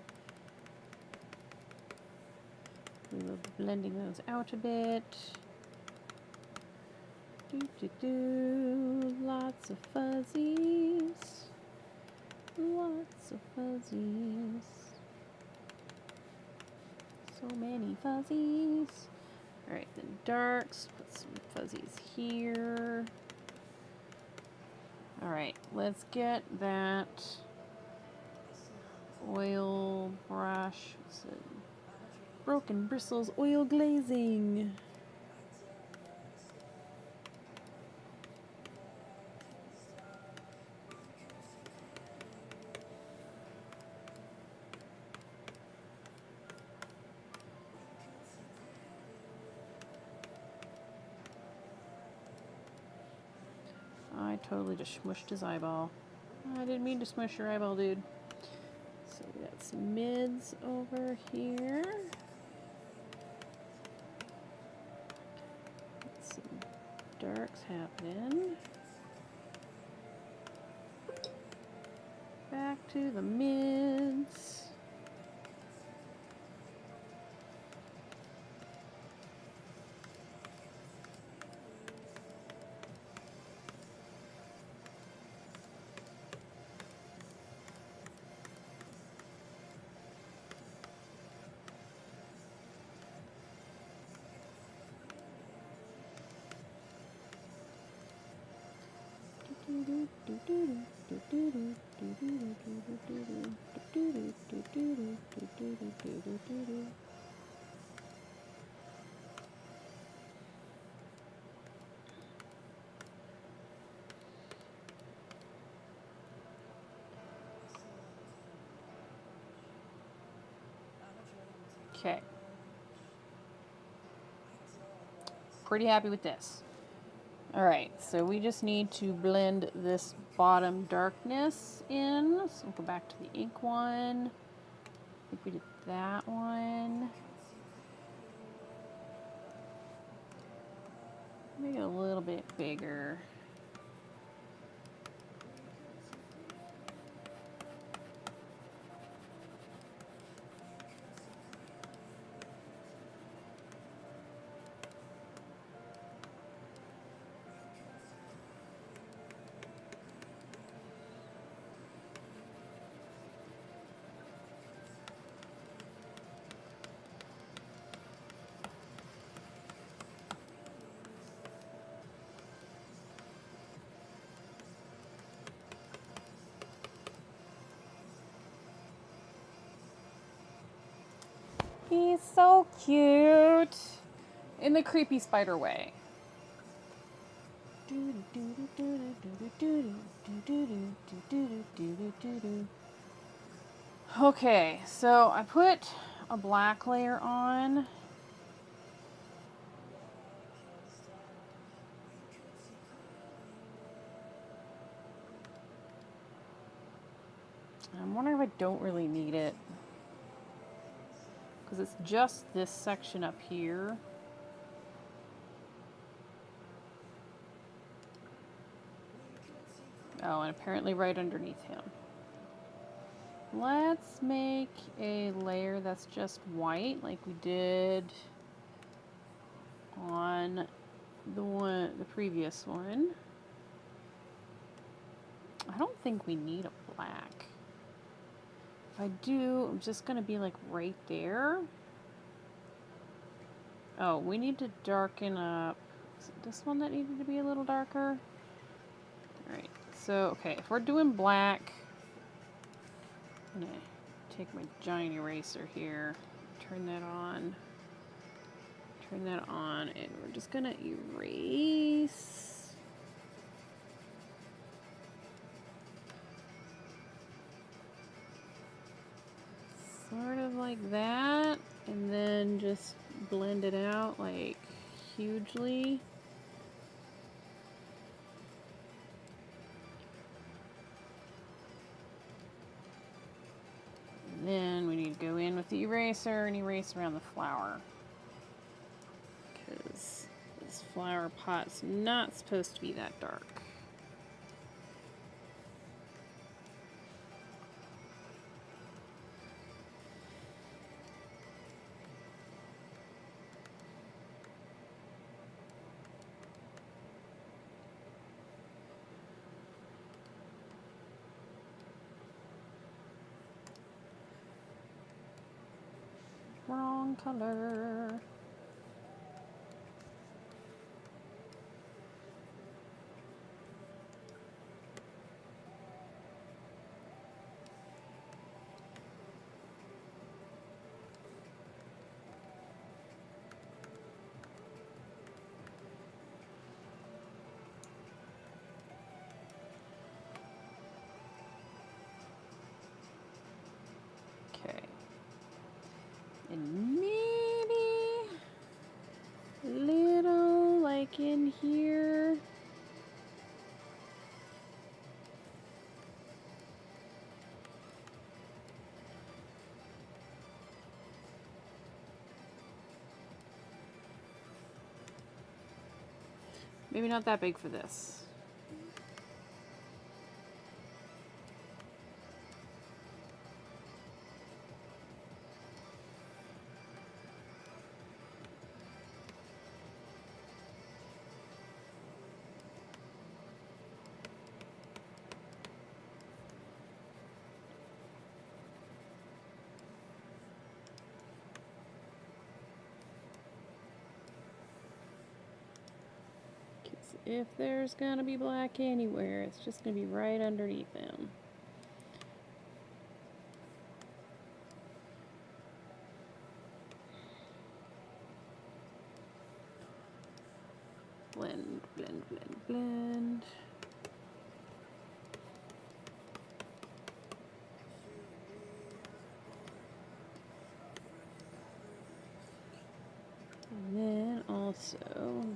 We will be blending those out a bit. Lots of fuzzies. Lots of fuzzies. So many fuzzies. Alright, then darks, put some fuzzies here. Alright, let's get that oil brush. What's it? Broken Bristles Oil Glazing. I totally just smushed his eyeball. I didn't mean to smush your eyeball, dude. So we got some mids over here. Got some darks happening. Back to the mids. Okay. Pretty happy with this. Alright, so we just need to blend this bottom darkness in. So we'll go back to the ink one. I think we did that one. Make it a little bit bigger. He's so cute. In the creepy spider way. Okay, so I put a black layer on. I'm wondering if I don't really need it. Because it's just this section up here. Oh, and apparently right underneath him. Let's make a layer that's just white, like we did on the previous one. I don't think we need a black. If I do, I'm just gonna be like right there. Oh, we need to darken up. Is it this one that needed to be a little darker? Alright, so, okay, if we're doing black, I'm gonna take my giant eraser here, turn that on, and we're just gonna erase. Sort of like that, and then just blend it out like hugely. And then we need to go in with the eraser and erase around the flower. Because this flower pot's not supposed to be that dark. Wrong color. Okay. And maybe a little like in here. Maybe not that big for this. If there's gonna be black anywhere, it's just gonna be right underneath them. Blend, blend, blend, blend.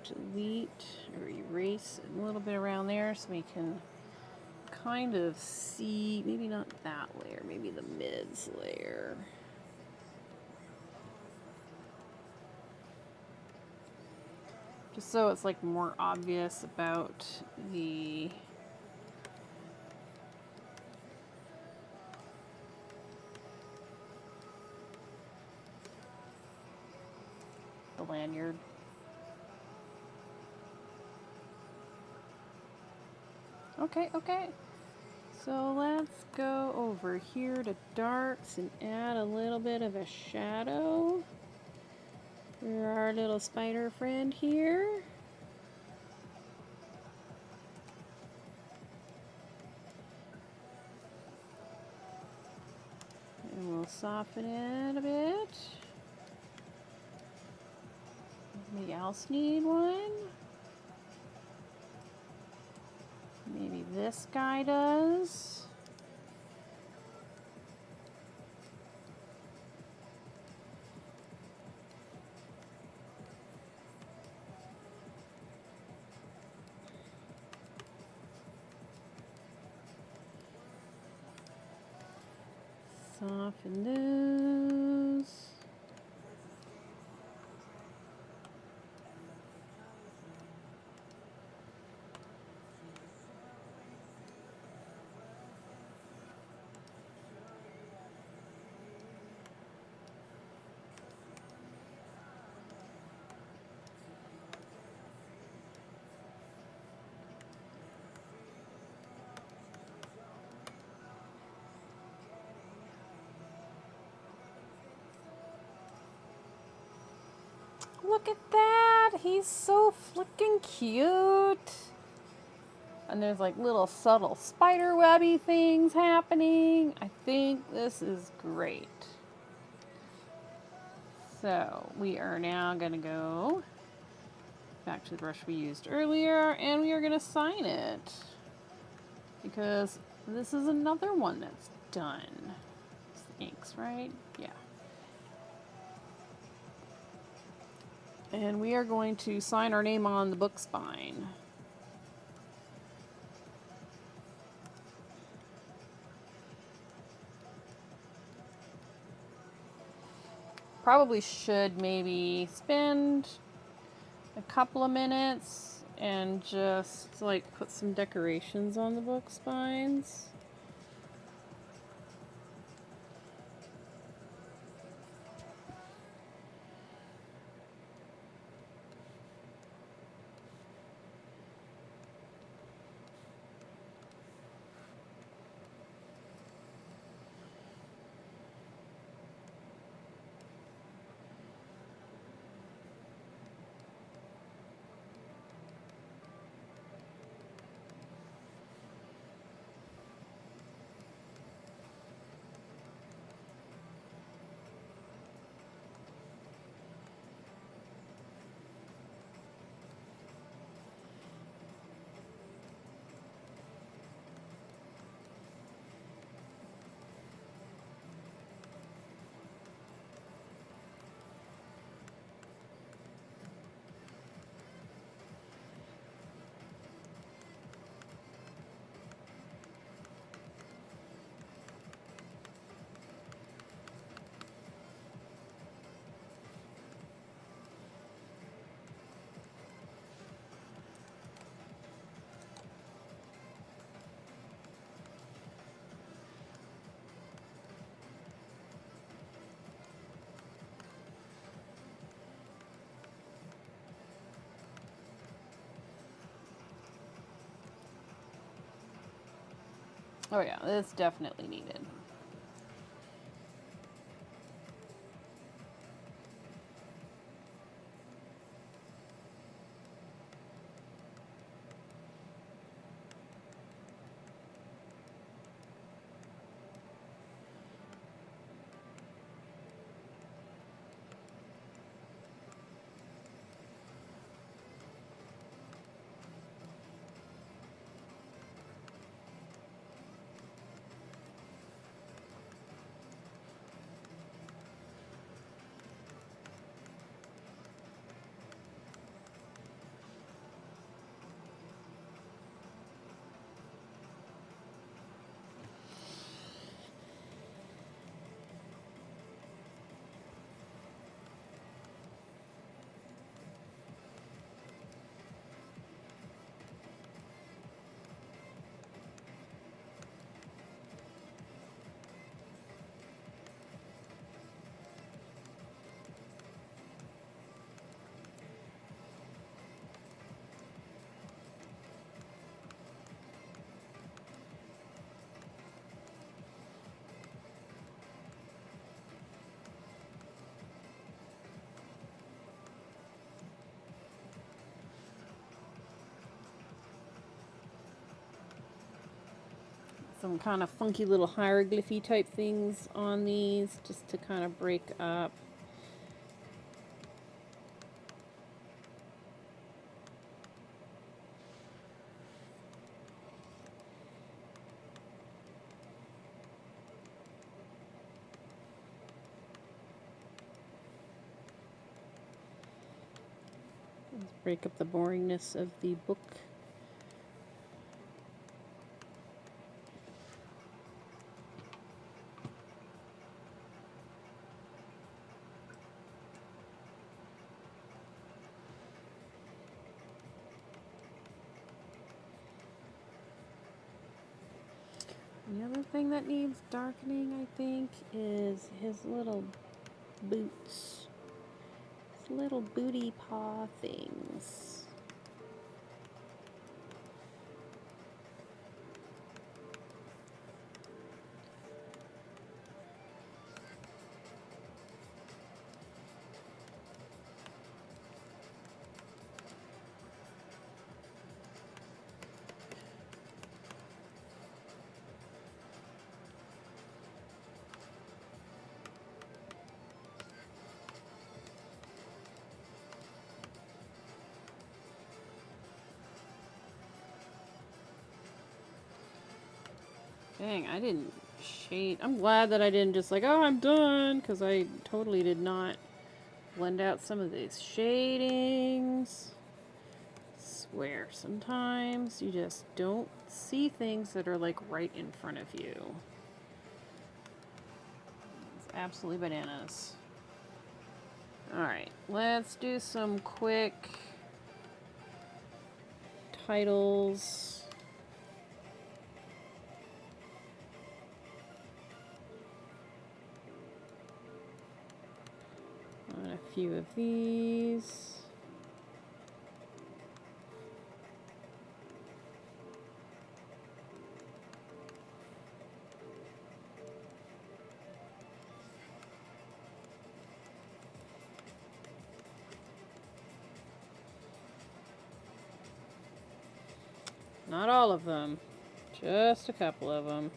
delete or erase a little bit around there so we can kind of see, maybe not that layer, maybe the mids layer. Just so it's like more obvious about the lanyard. Okay, okay. So let's go over here to darks and add a little bit of a shadow for our little spider friend here. And we'll soften it a bit. Anybody else need one? Maybe this guy does. Soften those. Look at that! He's so flicking cute! And there's like little subtle spider webby things happening. I think this is great. So we are now going to go back to the brush we used earlier and we are going to sign it. Because this is another one that's done. It's the inks, right? Yeah. And we are going to sign our name on the book spine. Probably should maybe spend a couple of minutes and just like put some decorations on the book spines. Oh yeah, it's definitely needed. some kind of funky little hieroglyphy type things on these just to kind of break up. Let's break up the boringness of the book. The other thing that needs darkening, I think, is his little boots. His little booty paw things. Dang, I didn't shade. I'm glad that I didn't just like, oh, I'm done, because I totally did not blend out some of these shadings. I swear, sometimes you just don't see things that are like right in front of you. It's absolutely bananas. Alright, let's do some quick titles. On a few of these. Not all of them, just a couple of them.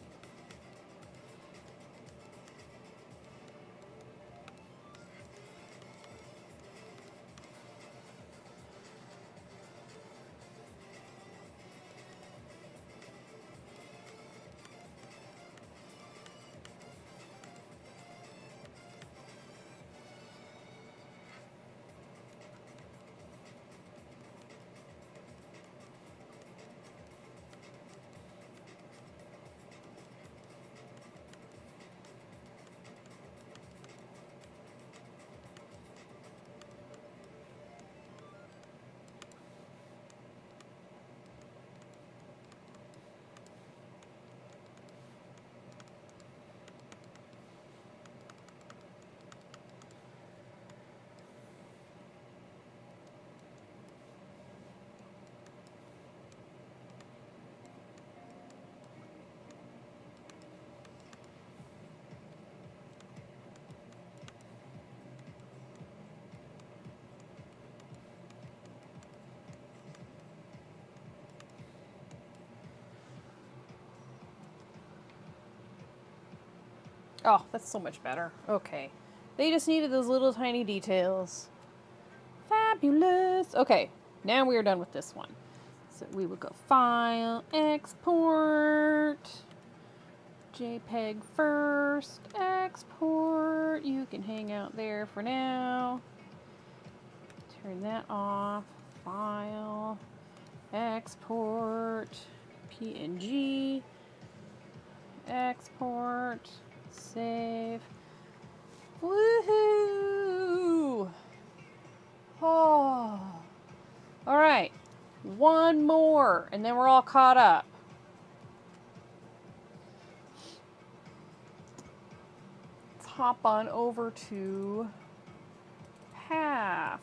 Oh, that's so much better. Okay. They just needed those little tiny details. Fabulous. Okay, now we are done with this one. So we would go File, Export, JPEG first, Export. You can hang out there for now. Turn that off. File, Export, PNG, Export. Save. Woohoo! Oh. All right. One more, and then we're all caught up. Let's hop on over to Path.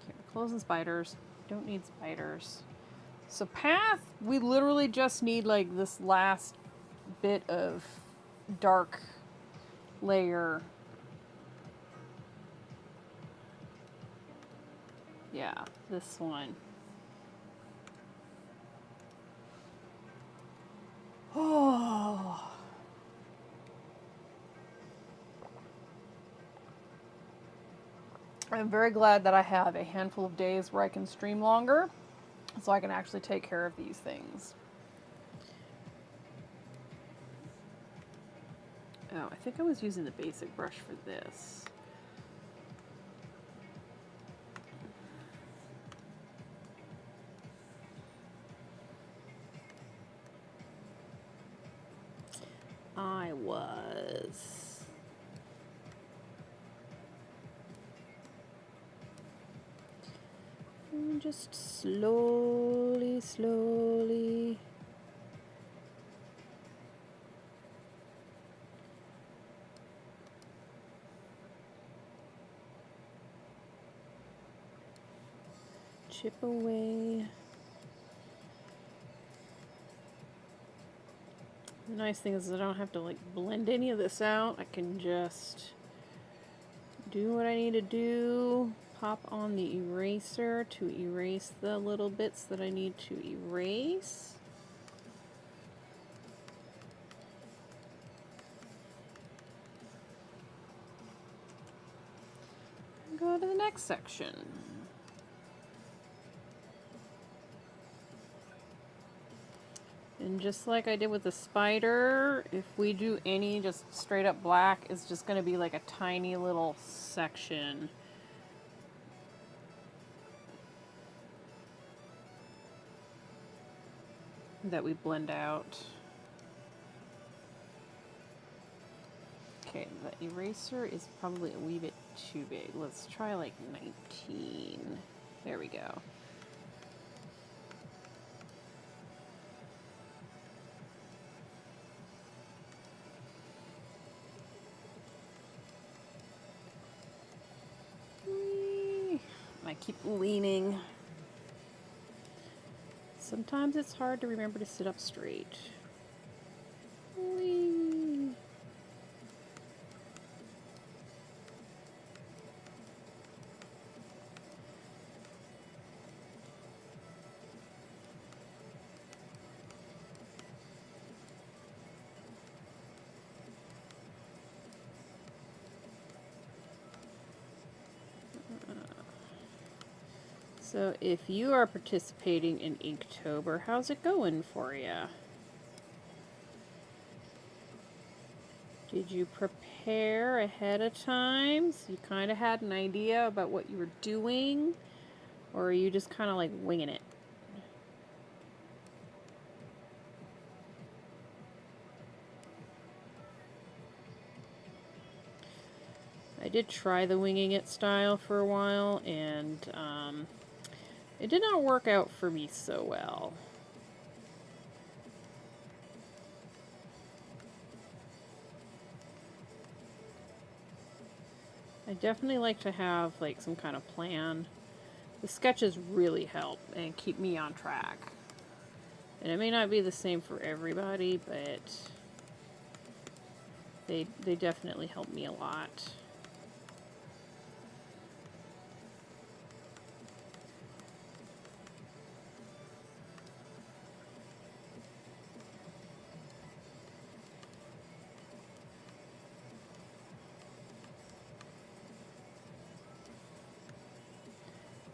Okay, we're closing spiders. Don't need spiders. So Path, we literally just need like this last bit of dark layer. Yeah, this one. I'm very glad that I have a handful of days where I can stream longer so I can actually take care of these things. Oh, I think I was using the basic brush for this. I was. And just slowly, slowly. Chip away. The nice thing is I don't have to like blend any of this out. I can just do what I need to do. Pop on the eraser to erase the little bits that I need to erase. And go to the next section. And just like I did with the spider, if we do any just straight up black, it's just going to be like a tiny little section. That we blend out. Okay, the eraser is probably a wee bit too big. Let's try like 19. There we go. I keep leaning. Sometimes it's hard to remember to sit up straight. Whee. So if you are participating in Inktober, how's it going for you? Did you prepare ahead of time so you kind of had an idea about what you were doing? Or are you just kind of like winging it? I did try the winging it style for a while, and it did not work out for me so well. I definitely like to have like some kind of plan. The sketches really help and keep me on track. And it may not be the same for everybody, but they definitely help me a lot.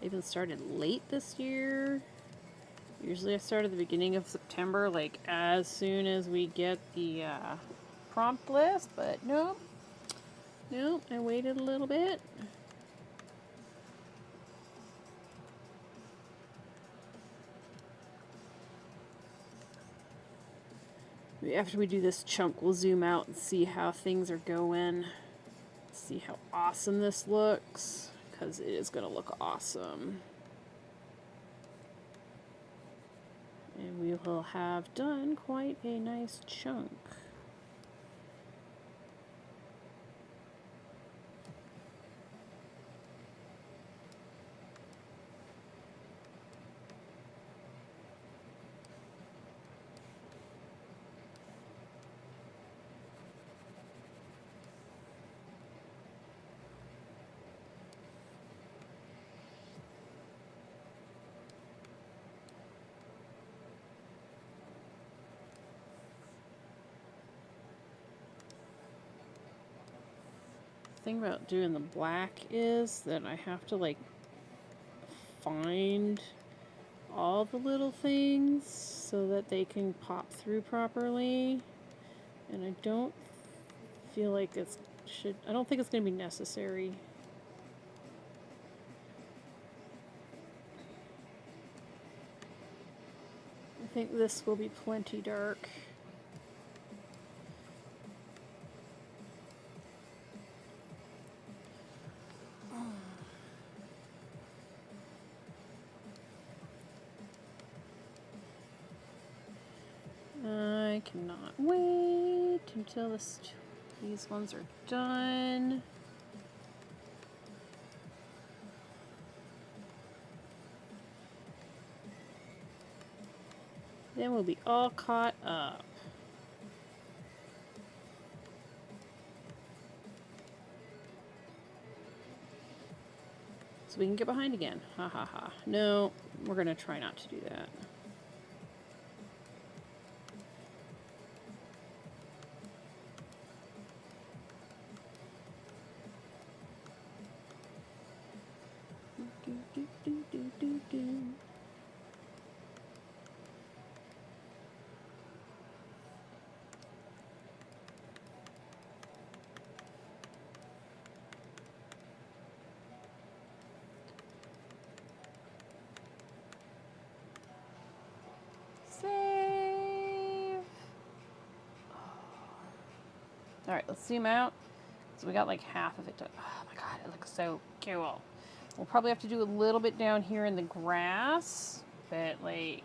I even started late this year. Usually I start at the beginning of September, like as soon as we get the prompt list, but nope. Nope, I waited a little bit. After we do this chunk, we'll zoom out and see how things are going. See how awesome this looks, because it is going to look awesome. And we will have done quite a nice chunk. thing about doing the black is that I have to like find all the little things so that they can pop through properly. And I don't feel like I don't think it's going to be necessary. I think this will be plenty dark. I cannot wait until these ones are done. Then we'll be all caught up. So we can get behind again. Ha ha ha. No, we're going to try not to do that. Save. All right, let's zoom out. So we got like half of it done. Oh my god, it looks so cool. We'll probably have to do a little bit down here in the grass, but like,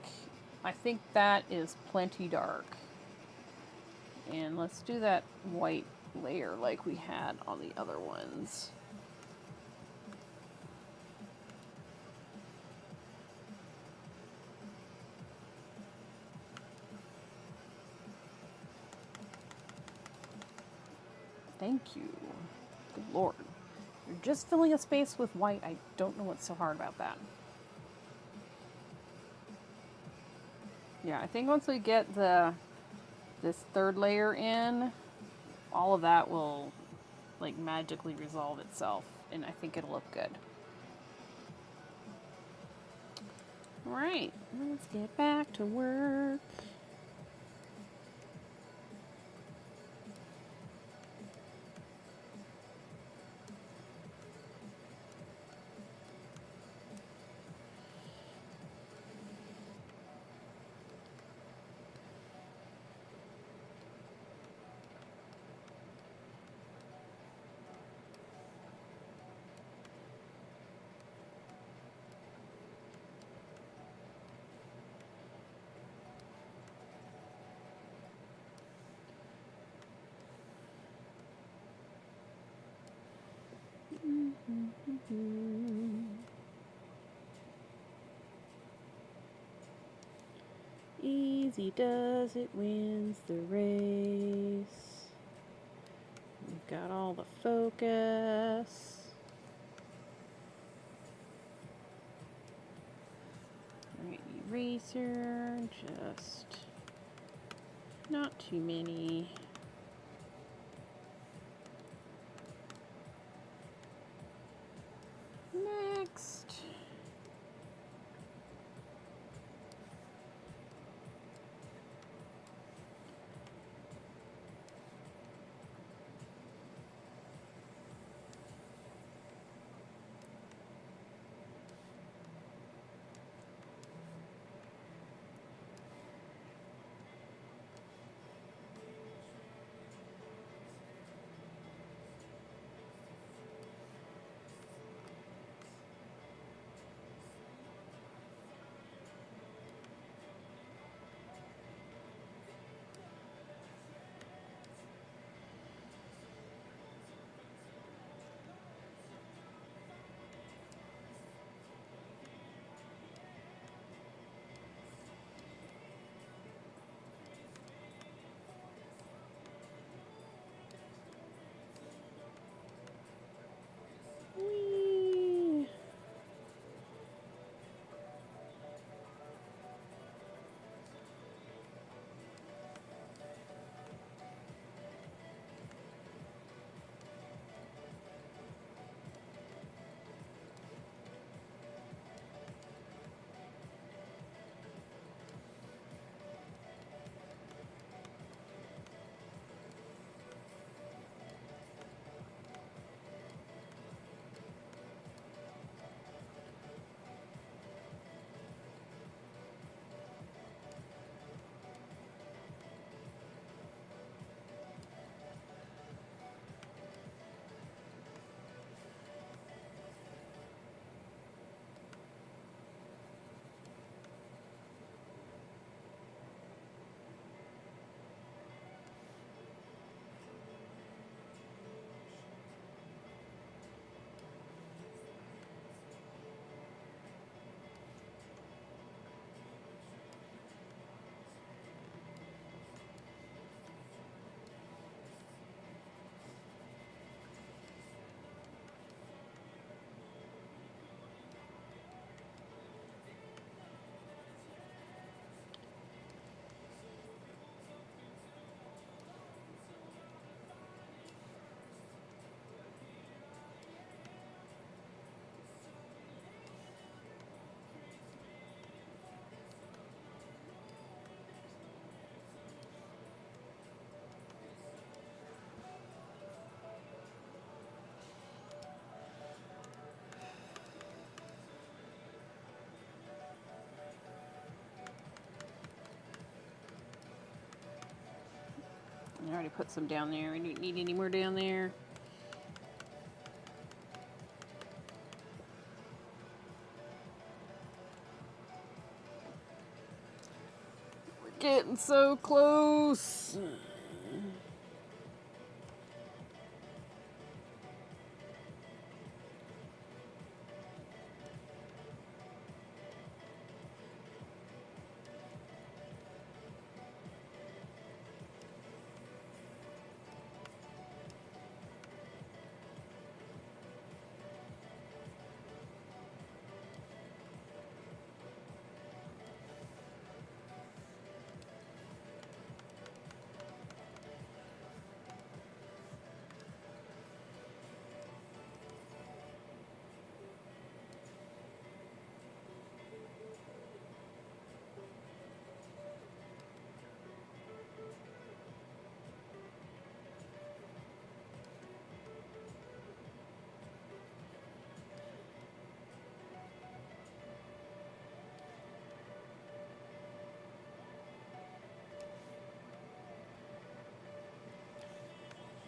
I think that is plenty dark. And let's do that white layer like we had on the other ones. Thank you. Good lord. You're just filling a space with white. I don't know what's so hard about that. Yeah, I think once we get this third layer in, all of that will like magically resolve itself, and I think it'll look good. All right, let's get back to work. Easy does it, wins the race. We've got all the focus. Right, eraser, just not too many. Next. I already put some down there. I don't need any more down there. We're getting so close.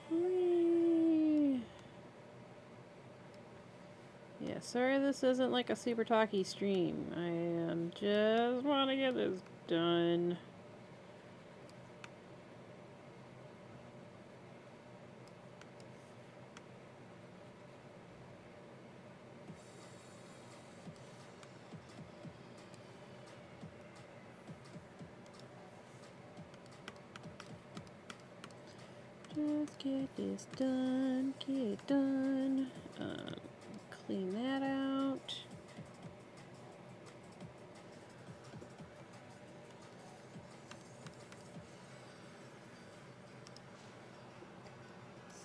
Whee! Yeah, sorry this isn't like a super talky stream. I just want to get this done. Just get this done, get it done. Clean that out.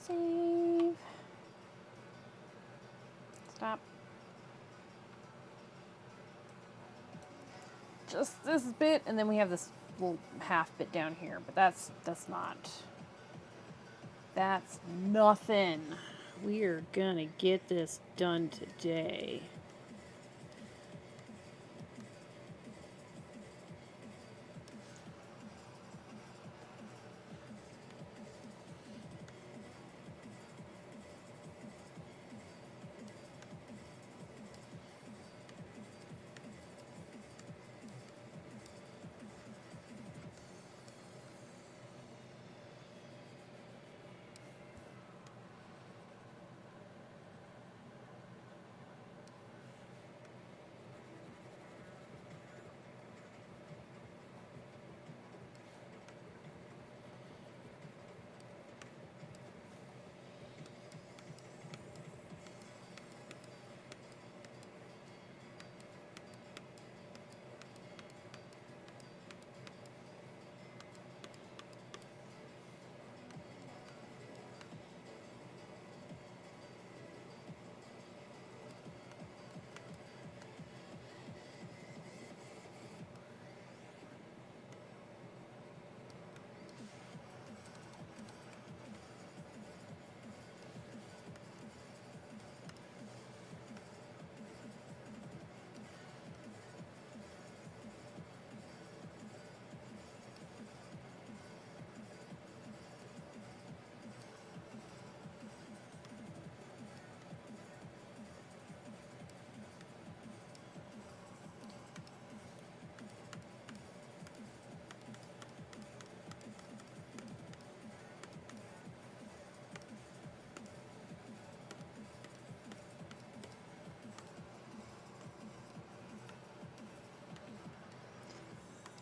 Save. Stop. Just this bit, and then we have this little half bit down here, but that's nothing. We are gonna get this done today.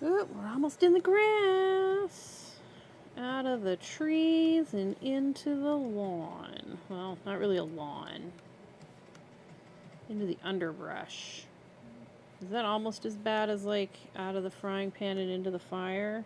Ooh, we're almost in the grass. Out of the trees and into the lawn. Well, not really a lawn. Into the underbrush. Is that almost as bad as like out of the frying pan and into the fire?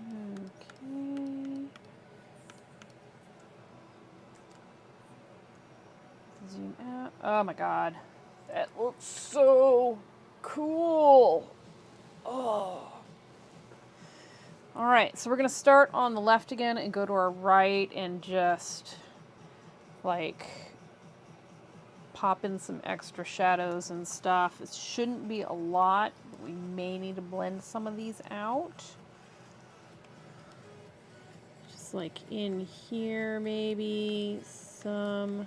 Okay. Zoom out. Oh my god. That looks so cool. Oh. right, so we're going to start on the left again and go to our right and just like pop in some extra shadows and stuff. It shouldn't be a lot, but we may need to blend some of these out. Just like in here, maybe some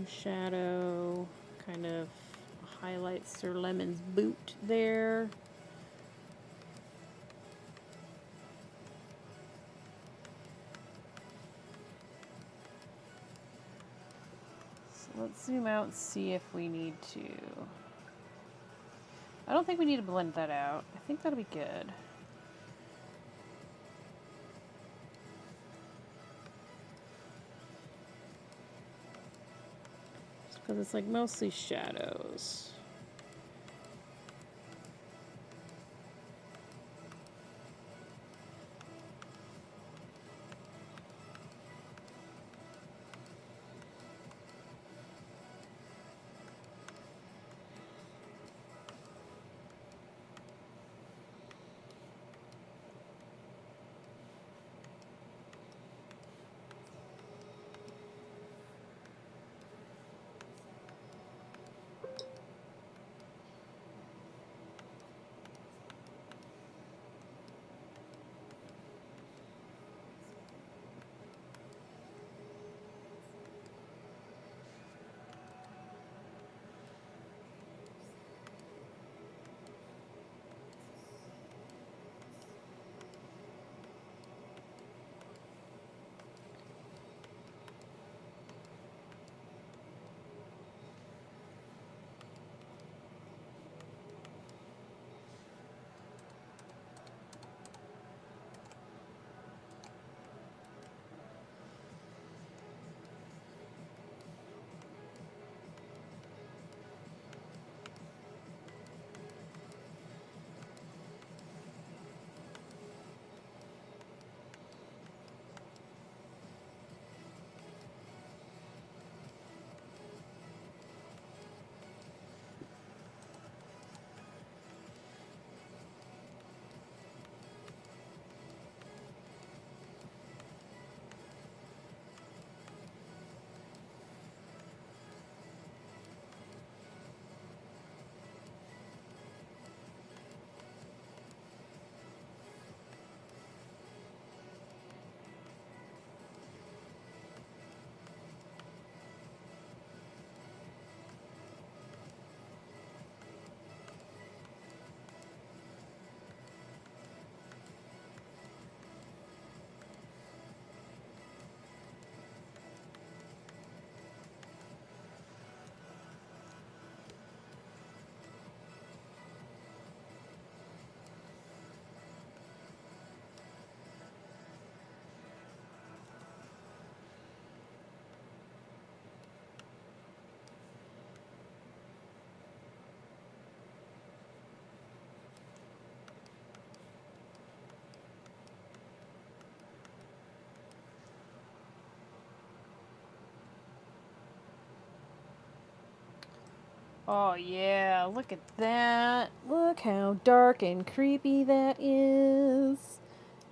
shadow, kind of highlights Sir Lemon's boot there. So let's zoom out and see if we need to. I don't think we need to blend that out. I think that'll be good. Because it's like mostly shadows. Oh yeah, look at that. Look how dark and creepy that is.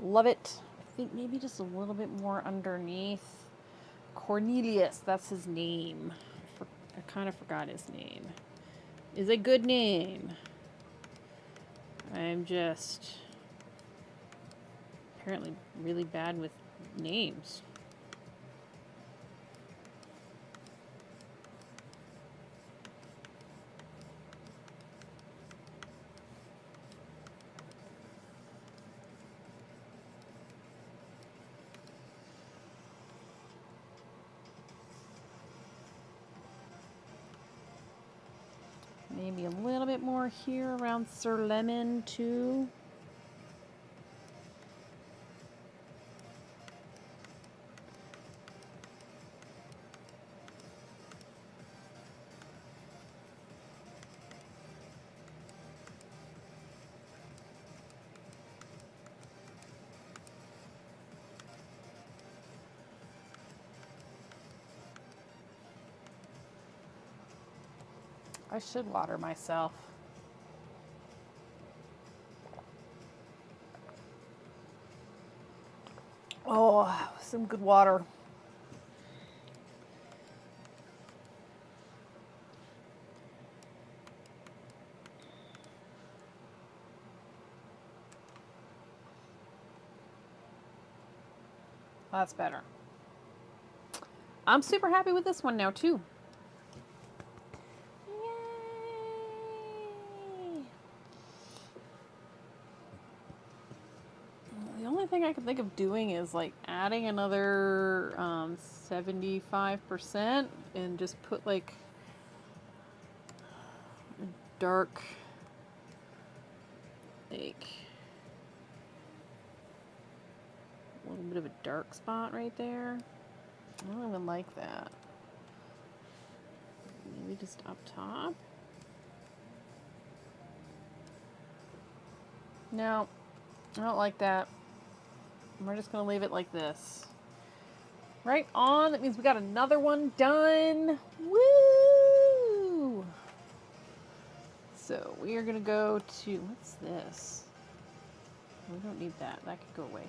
Love it. I think maybe just a little bit more underneath. Cornelius, that's his name. I kind of forgot his name. Is a good name. I'm just apparently really bad with names. Maybe a little bit more here around Sir Lemon too. I should water myself. Oh, some good water. That's better. I'm super happy with this one now, too. Yay! The only thing I can think of doing is like adding another 75% and just put like a dark, like a little bit of a dark spot right there. I don't even like that. Maybe just up top. No, I don't like that. We're just going to leave it like this. Right on. That means we got another one done. Woo! So we are going to go to, what's this? We don't need that. That could go away.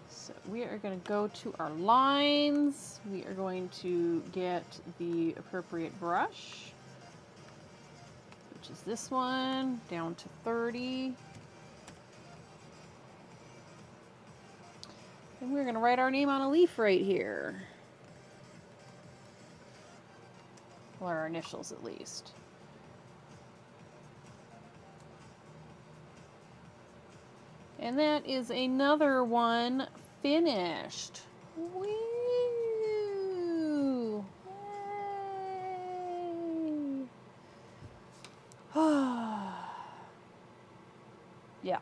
So we are going to go to our lines. We are going to get the appropriate brush, which is this one, down to 30. And we're going to write our name on a leaf right here. Well, our initials at least. And that is another one finished. Woo! Yay! Yeah.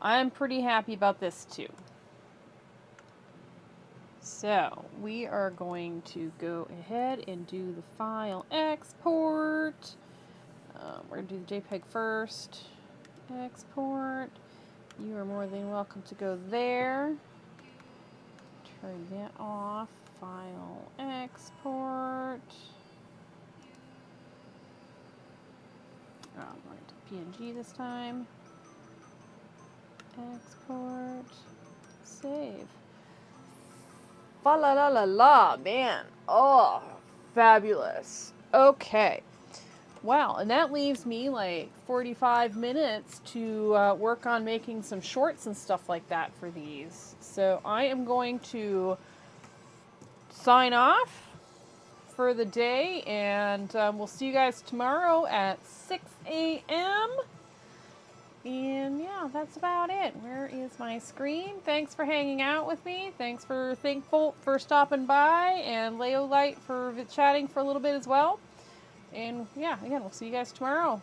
I'm pretty happy about this too. So we are going to go ahead and do the file export. We're going to do the JPEG first. Export. You are more than welcome to go there. Turn that off. File export. I'm going to PNG this time. Export. Save. Fa la la la la, man. Oh, fabulous. Okay. Wow, and that leaves me like 45 minutes to work on making some shorts and stuff like that for these. So I am going to sign off for the day, and we'll see you guys tomorrow at 6 a.m. And yeah, that's about it. Where is my screen? Thanks for hanging out with me. Thanks for Thankful for stopping by, and Leo Light for chatting for a little bit as well. And yeah, again, we'll see you guys tomorrow.